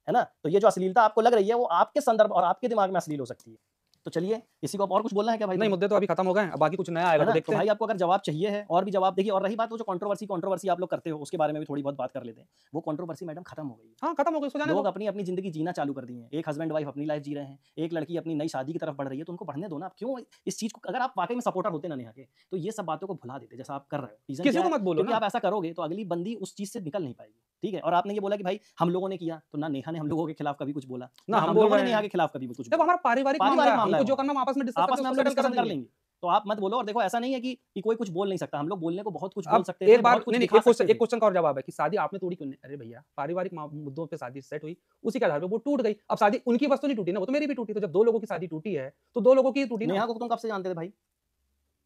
है ना। तो ये जो अश्लीलता आपको लग रही है वो आपके संदर्भ और आपके दिमाग में अश्लील हो सकती है। तो चलिए, किसी को और कुछ बोलना है क्या भाई? नहीं, मुद्दे तो अभी खत्म हो गए हैं, अब बाकी कुछ नया आएगा तो तो देखते हैं। भाई आपको अगर जवाब चाहिए है और भी जवाब देखिए। और रही बात वो जो कंट्रोवर्सी आप लोग करते हो, उसके बारे में भी थोड़ी बहुत बात कर लेते हैं। वो कंट्रोवर्सी मैडम खत्म हो गई है। हाँ, खत्म हो गया, उसको जाने लोग दो। अपनी अपनी जिंदगी जीना चालू कर दिए हैं। एक हस्बैंड वाइफ अपनी लाइफ जी रहे हैं, एक लड़की अपनी नई शादी की तरफ बढ़ रही है, तो उनको बढ़ने दो ना। आप क्यों इस चीज को, अगर आप वाकई में सपोर्टर होते ना नेहा के, तो ये सब बातों को भुला देते जैसा आप कर रहे हो। Reason किसी क्या को है? मत बोलो क्योंकि ना। आप ऐसा करोगे तो अगली बंदी उस चीज से निकल नहीं पाएगी। ठीक है। और आपने ये बोला कि भाई हम लोगों ने किया, तो ना नेहा ने हम लोगों के खिलाफ कभी कुछ बोला, ना हम हम बोल लोगों ने रहे नेहा हैं। के खिलाफ कभी कुछ जब बोला। हमारा पारिवारिक मामला है, हमको जो करना हम आपस में डिस्कस आपस में हम लोग करके डिस्कशन कर लेंगे। लेंगे। तो आप मत बोलो। और देखो ऐसा नहीं है कि कोई कुछ बोल नहीं सकता, हम लोग बोलने को बहुत कुछ बोल अब सकते थे, एक बार बहुत कुछ नहीं दिखा सकते एक थे। क्वेश्चन का और जवाब है कि शादी आपने तोड़ी क्यों नहीं? अरे भैया, पारिवारिक मुद्दों पे शादी सेट हुई, उसी के आधार पे वो टूट गई। अब शादी उनकी बस तो नहीं टूटी ना, वो तो मेरी भी टूटी। तो जब दो लोगों की शादी टूटी है तो दो लोगों की टूटी ना। नेहा को तुम कब से जानते थे भाई?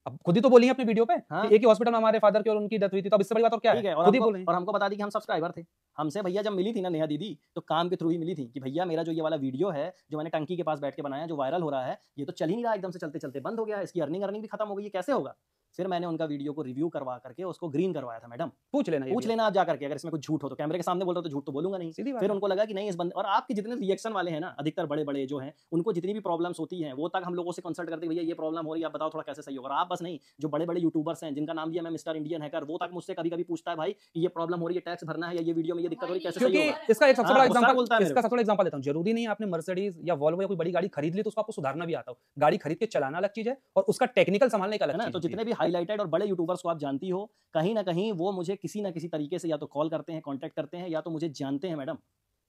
अब खुद ही तो बोली है अपनी वीडियो पे हाँ। कि एक ही हॉस्पिटल में हमारे फादर की और उनकी डेथ हुई थी, तो अब इससे बड़ी बात और क्या ठीक है। है? खुद ही बोल रहे हैं। और हमको बता दी कि हम सब्सक्राइबर थे। हमसे भैया जब मिली थी ना नेहा दीदी, तो काम के थ्रू ही मिली थी कि भैया मेरा जो ये वाला वीडियो है जो मैंने टंकी के पास बैठ के बनाया, जो वायरल हो रहा है, ये तो चल ही नहीं रहा, एकदम से चलते चलते बंद हो गया, इसकी अर्निंग भी खत्म हो गई, ये कैसे होगा? फिर मैंने उनका वीडियो को रिव्यू करवा करके उसको ग्रीन करवाया था। मैडम पूछ लेना, ये पूछ भी। लेना आप जाकर के, अगर इसमें कुछ झूठ हो तो। कैमरे के सामने बोल रहा तो झूठ तो बोलूंगा नहीं। सीधी बात फिर है। उनको लगा कि नहीं इस बंदे, और आपके जितने रिएक्शन वाले हैं ना, अधिकतर बड़े बड़े जो हैं, उनको जितनी भी प्रॉब्लम्स होती हैं वो तक हम लोगों से कंसल्ट करते हैं, भैया ये प्रॉब्लम हो रही है, आप बताओ थोड़ा कैसे सही होगा। और आप बस नहीं, जो बड़े बड़े यूट्यूबर्स हैं जिनका नाम लिया मैं मिस्टर इंडियन हैकर, वो तक मुझसे कभी कभी पूछता है भाई कि ये प्रॉब्लम हो रही है, टैक्स भरना है, या ये वीडियो में ये दिक्कत हो रही है, कैसे सही क्योंकि होगा? इसका एक सबसे बड़ा हाँ, गुस्सा बोलता है एग्जांपल, मेरे इसका सबसे बड़ा एग्जांपल देता हूं। जरूरी नहीं है आपने मर्सिडीज या वॉल्वो या कोई बड़ी गाड़ी खरीद ली तो उसको आपको सुधारना भी आता हो। गाड़ी खरीद के चलाना अलग चीज है और उसका टेक्निकल संभालने का अलग है ना। चीज तो होती जितने भी हाईलाइटेड और बड़े यूट्यूबर्स को आप जानती हो, कहीं ना कहीं वो मुझे किसी ना किसी तरीके से या तो कॉल करते हैं, कांटेक्ट करते हैं, या तो मुझे जानते हैं मैडम।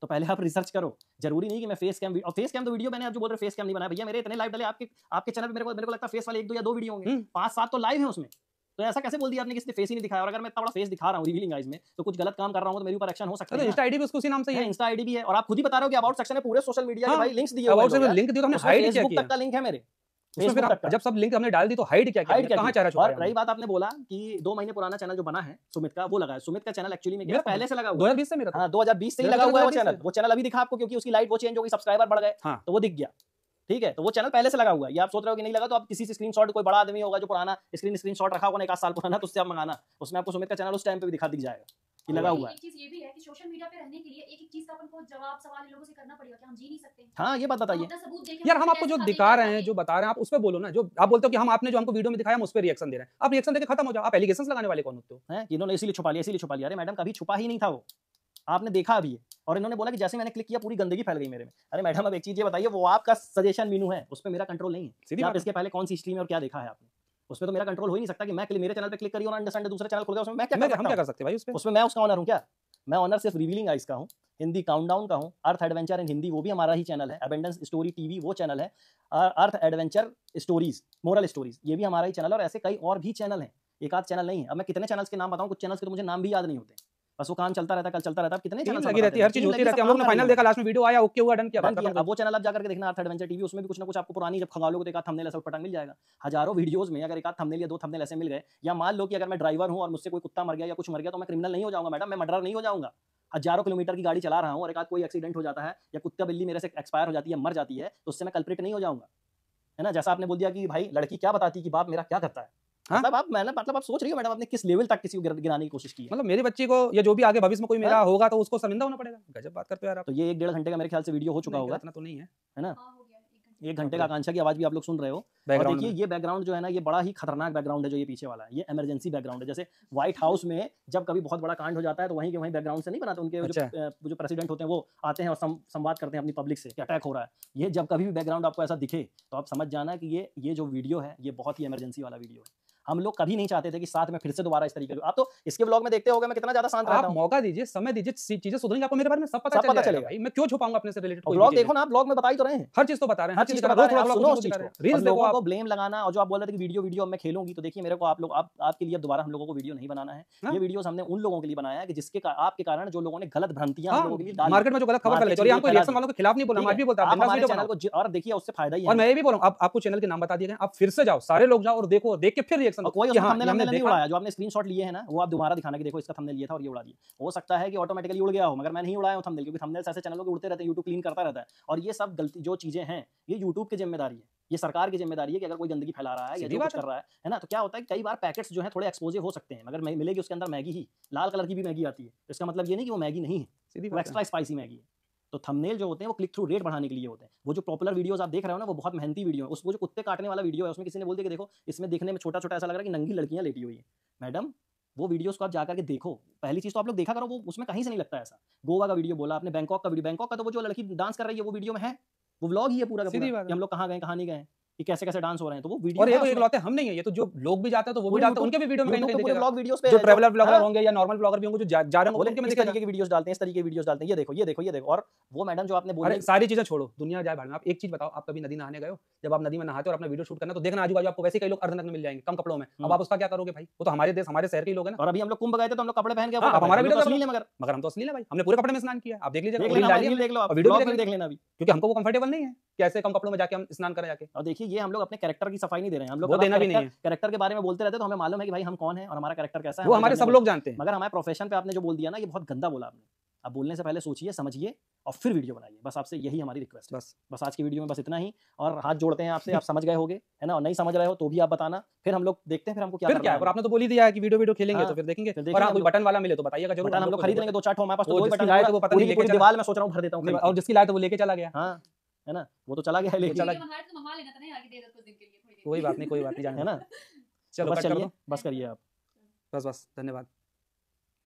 तो पहले आप रिसर्च करो। जरूरी नहीं कि मैं फेस कैम, और फेस कैम तो वीडियो मैंने आप जो बोल रहे फेस कैम नहीं बनाया भैया, मेरे इतने लाइव डले आपके चैनल पे, मेरे को लगता है फेस वाले 1 2 या 2 वीडियो होंगे, 5 7 तो लाइव है उसमें। तो ऐसा कैसे बोल दिया आपने, किसी ने फेस ही नहीं दिखाया? और अगर मैं इतना बड़ा फेस दिखा रहा हूँ रिवीलिंग आइज में, तो कुछ गलत काम कर रहा हूँ तो मेरे ऊपर एक्शन हो सकता तो है। इंस्टा आईडी भी उसको उसी नाम से ही है, इंस्टा आईडी भी है, और आप खुद ही बता रहे हो कि अबाउट सेक्शन में पूरे सोशल मीडिया के हाँ, भाई लिंक्स दिए हुए अबाउट हैं, से लिंक दिया तो हमने उसमें हाइड क्या फेसबुक किया? तक का लिंक है मेरे, उसमें फिर फेसबुक तक का। जब सब लिंक हमने डाल दी तो हाइड क्या किया? हाइड क्या कहाँ किया? चेहरा छुपाया और रही हमने? बात आपने बोला कि 2 महीने पुराना चैनल जो बना है सुमित का, वो लगा है। सुमित का चैनल एक्चुअली में क्या है, मेरा पहले से लगा हुआ है। 2020 से मेरा था। हाँ, 2020 से ही मेरा लगा तो हुआ है वो 2020 चैनल। से। वो चैनल अभी दिखा आपको क्योंकि उसकी लाइट वो चेंज हो गई, सब्सक्राइबर बढ़ गए, हाँ। तो वो दिख गया। ठीक है, तो वो चैनल पहले से लगा हुआ है। ये आप सोच रहे हो कि नहीं लगा, तो आप किसी से स्क्रीनशॉट, कोई बड़ा आदमी होगा जो पुराना स्क्रीनशॉट रखा होगा ना 1 साल पुराना, तो उससे आप मंगाना, उसमें आपको सुमित का चैनल उस टाइम पे भी दिख जाएगा कि लगा हुआ है। एक चीज ये भी है कि सोशल मीडिया पे रहने के लिए एक चीज का अपन को जवाब सवाल इन लोगों से करना पड़ेगा कि हम जी नहीं सकते। हाँ, ये बात बताइए। अपना सबूत देके यार हम आपको जो दिखा रहे हैं, जो बता रहे हैं, आप उस पे बोलो ना। जो आप बोलते हो कि हम आपने जो हमको वीडियो में दिखाया हम उस पे रिएक्शन दे रहे हैं, आप रिएक्शन देके खत्म हो जाओ। आप एलिगेशंस लगाने वाले कौन होते हो? हैं कि इन्होंने इसीलिए छुपा लिया, इसीलिए छुपा लिया। अरे मैडम, कभी छुपा ही नहीं था वो, आपने देखा अभी है। और इन्होंने बोला कि जैसे मैंने क्लिक किया पूरी गंदगी फैल गई मेरे में। अरे मैडम, अब एक चीज ये बताइए, वो आपका सजेशन मेनू है, उस पर मेरा कंट्रोल नहीं है। सीधी आप बात है। इसके पहले कौन सी स्ट्रीम और क्या देखा है आपने, उसमें तो मेरा कंट्रोल हो ही नहीं सकता कि मैं मेरे चैनल पे क्लिक करी और अंडरस्टैंड दूसरे चैनल खुल गया, उसमें मैं क्या कर हम सकता क्या हूं? कर सकते हैं भाई उस पे? उसमें मैं उसका ऑनर हूं क्या? मैं ऑनर सिर्फ रिवीलिंग आइज का हूं, हिंदी काउंटडाउन का हूं, अर्थ एडवेंचर इन हिंदी वो भी हमारा ही चैनल है, अबेंडेंस स्टोरी टीवी वो चैनल है, अर्थ एडवेंचर स्टोरीज मोरल स्टोरीज ये भी हमारा ही चैनल है, और ऐसे कई और भी चैनल हैं, एक आध चैनल नहीं है। अब मैं कितने चैनल्स के नाम बताऊं, कुछ चैनल्स के तो मुझे नाम भी याद नहीं होते, बस वो काम चलता रहता है, कल चलता रहता है। कितने टीम चैनल लगी रहती है, हर चीज होती रहती है। हम लोग ने फाइनल देखा, लास्ट में वीडियो आया, ओके हुआ, डन किया, बात खत्म। अब वो चैनल आप जाकर के देखना, अर्थ एडवेंचर टीवी, उसमें भी कुछ ना कुछ आपको पुरानी जब खंगालोगे तो एक आध थंबनेल ऐसा पटांग मिल जाएगा। हजारों वीडियोस में अगर एक आध थंबनेल या 2 थंबनेल ऐसे मिल गए, या मान लो कि अगर मैं ड्राइवर हूं और मुझसे कोई कुत्ता मर गया या कुछ मर गया, तो मैं क्रिमिनल नहीं हो जाऊंगा मैडम, मैं मर्डरर नहीं हो जाऊंगा। हजारों किलोमीटर की गाड़ी चला रहा हूं और एक आध कोई एक्सीडेंट हो जाता है या कुत्ता बिल्ली मेरे से एक्सपायर हो जाती है, मर जाती है, तो उससे मैं कल्प्रिट नहीं हो जाऊंगा, है ना? जैसा आपने बोल दिया कि भाई लड़की क्या बताती है कि बाप मेरा क्या करता है। हाँ? मतलब आप सोच रही हो मैडम, आपने किस लेवल तक किसी को गिराने की कोशिश की है। मतलब मेरी बच्ची को या जो भी आगे भविष्य में कोई मेरा होगा तो उसको शर्मिंदा होना पड़ेगा। गजब बात करते हो यार आप। तो ये 1-1.5 घंटे का मेरे ख्याल से वीडियो हो चुका होगा, इतना तो नहीं है, है ना? हाँ, हो गया 1 घंटे। 1 घंटे का आकांक्षा की आवाज भी आप लोग सुन रहे हो। और बैकग्राउंड देखिए में। ये बैकग्राउंड जो है ना, ये बड़ा ही खतरनाक बैकग्राउंड है जो ये पीछे वाला है। ये इमरजेंसी बैकग्राउंड है। जैसे व्हाइट हाउस में जब कभी बहुत बड़ा कांड हो जाता है तो वहीं के वहीं बैकग्राउंड से नहीं बनाते, उनके अच्छा। जो प्रेसिडेंट होते हैं वो आते हैं और संवाद करते हैं अपनी पब्लिक से कि अटैक हो रहा है। ये जब कभी भी बैकग्राउंड आपको ऐसा दिखे तो आप समझ जाना कि ये जो वीडियो है ये बहुत ही इमरजेंसी वाला वीडियो है। हम लोग कभी नहीं चाहते थे कि साथ में फिर से दोबारा इस तरीके से, आप तो इसके व्लॉग में देखते होगे मैं कितना ज्यादा शांत रहता आप हूं। मौका दीजिए, समय दीजिए, चीजें सुधरेंगी, आपको मेरे बारे में सब पता चलेगा भाई। मैं क्यों छुपाऊंगा अपने से रिलेटेड कोई व्लॉग भी चीज़? देखो ना, आप व्लॉग में बता ही तो रहे हैं, हर चीज तो बता रहे हैं, हर चीज का रोज बता रहे हैं, थोड़ा आप थोड़ा सुनो कुछ उस चीज दिखा रहे को। हैं। रील्स और देखो लोगों आप। को ब्लेम लगाना, और जो आप बोल रहे थे कि वीडियो मैं खेलूंगी, तो देखिए मेरे को आप लोग आपके लिए दोबारा हम लोगों को वीडियो नहीं बनाना है। हाँ? ये वीडियोस हमने उन लोगों के लिए बनाया है कि जिसके आपके कारण जो लोगों ने गलत भ्रांतियां हम लोगों के लिए डाली, मार्केट में जो गलत खबर फैलाई, और हमको रिएक्शन वालों के खिलाफ नहीं बोला, हम आज भी बोलता आप हूं, हमारे चैनल को और देखिए उससे फायदा ही है। और मैं ये भी बोल रहा हूं, आपको चैनल के नाम बता दिए गए, आप फिर से जाओ, सारे लोग जाओ और देखो, देख के फिर रिएक्शन दो। कोई कि हाँ, थंबनेल हमने नहीं देखा। उड़ाया, जो आपने स्क्रीनशॉट लिए हैं ना वो आप दोबारा दिखाना कि देखो इसका थंबनेल ये था और ये उड़ा दिया। हो सकता है कि ऑटोमेटिकली उड़ गया हो, मगर मैं नहीं उड़ाया हूं थंबनेल, क्योंकि थंबनेल्स ऐसे चैनलों के उड़ते रहते हैं, यूट्यूब क्लीन करता रहता है। और ये सब गलती जो चीजें हैं ये यूट्यूब की जिम्मेदारी है, ये सरकार की जिम्मेदारी है कि अगर कोई गंदगी फैला रहा है या जो कुछ कर रहा है ना, तो क्या होता है कि कई बार पैकेट्स जो है थोड़े एक्सपोजिव हो सकते हैं, मगर मिलेगी उसके अंदर मैगी ही, लाल कलर की भी मैगी आती है, तो इसका मतलब ये नहीं कि वो मैगी नहीं है, वो एक्स्ट्रा स्पाइसी मैगी है। तो थंबनेल जो होते हैं वो क्लिक थ्रू रेट बढ़ाने के लिए होते हैं। वो जो पॉपुलर वीडियोस आप देख रहे हो ना, वो बहुत मेहनती वीडियो है। वो जो कुत्ते काटने वाला वीडियो है, उसमें किसी ने बोल दिया कि देखो इसमें देखने में छोटा छोटा ऐसा लग रहा है कि नंगी लड़कियां लेटी हुई है। मैडम, वो वीडियोस को आप जाकर के देखो, पहली चीज तो आप लोग देखा करो, वो उसमें कहीं से नहीं लगता ऐसा। गोवा का वीडियो बोला आपने, बैंकॉक का वीडियो, बैंकॉक का तो वो जो लड़की डांस कर रही है वो वीडियो में है, वो व्लॉग ही है पूरा का पूरा कि हम लोग कहाँ गए कहाँ नहीं गए, कि कैसे कैसे डांस हो रहे हैं, तो वो वीडियो। और ये तो इकलौते हम नहीं है, ये तो जो लोग भी जाते हैं तो वो भी डालते हैं, उनके भी वीडियो में कहीं ना कहीं दिखेगा। व्लॉग वीडियोस पे जो ट्रैवलर ब्लॉगर होंगे या नॉर्मल ब्लॉगर भी होंगे जो जा रहे होंगे, उनके में इस दिखेगा। तरीके की वीडियोस डालते हैं, इस तरीके की वीडियोस डालते हैं, ये देखो ये देखो ये देखो। और वो मैडम जो आपने बोली, अरे सारी चीजें छोड़ो, दुनिया जाए भाड़ में। आप एक चीज बताओ, आप कभी नदी नहाने गए हो? जब आप नदी में नहाते हो और अपना वीडियो शूट करना, तो देखना आजू बाजू आपको वैसे कई लोग अर्धनग्न मिल जाएंगे कम कपड़ों में। अब आप उसका क्या करोगे भाई? वो तो हमारे देश हमारे शहर के लोग हैं ना। और अभी हम लोग कुंभ गए थे तो हम लोग कपड़े पहन के, अब हमारा वीडियो असली है, मगर हम तो असली है भाई, हमने पूरे कपड़े में स्नान किया। आप देख लीजिए, देख लो आप वीडियो भी देख लेना अभी, क्योंकि हमको वो कंफर्टेबल नहीं है कि ऐसे कम कपड़ों में जाके हम स्नान करें जाके। और देखिए ये हम लोग अपने कैरेक्टर की सफाई नहीं दे रहे हैं, हम लोग वो देना भी नहीं है। कैरेक्टर के बारे में बोलते रहते हैं तो हमें मालूम है कि भाई हम कौन है और हमारा कैरेक्टर कैसा है, वो हमारे सब लोग जानते हैं। मगर हमारे प्रोफेशन पे आपने जो बोल दिया ना, ये बहुत गंदा बोला आपने। आप बोलने से पहले सोचिए, समझिए और फिर वीडियो बनाइए। बस आपसे यही हमारी रिक्वेस्ट है। बस आज की वीडियो में बस इतना ही, और हाथ जोड़ते हैं आपसे, आप समझ गए होगे, है ना? और नहीं समझ रहे हो तो भी आप बताना, फिर हम लोग देखते हैं फिर हमको क्या है। और आपने तो बोल ही दिया है कि वीडियो खेलेंगे, तो फिर देखेंगे। और कोई बटन वाला मिले तो बताइएगा जरूर, हम लोग खरीद लेंगे 2-4 ठो, हमारे पास तो कोई बटन है, वो पता नहीं लेके दीवार में सोच रहा हूं भर देता हूं, और जिसकी लाए तो वो लेके चला गया। हां, है ना? वो तो चला गया है, लेके चला गया। मंगा लेना था नहीं आगे दे दो कुछ दिन के लिए, कोई बात नहीं, कोई बात नहीं, है ना? चलो बस चलिए, बस करिए आप। बस धन्यवाद।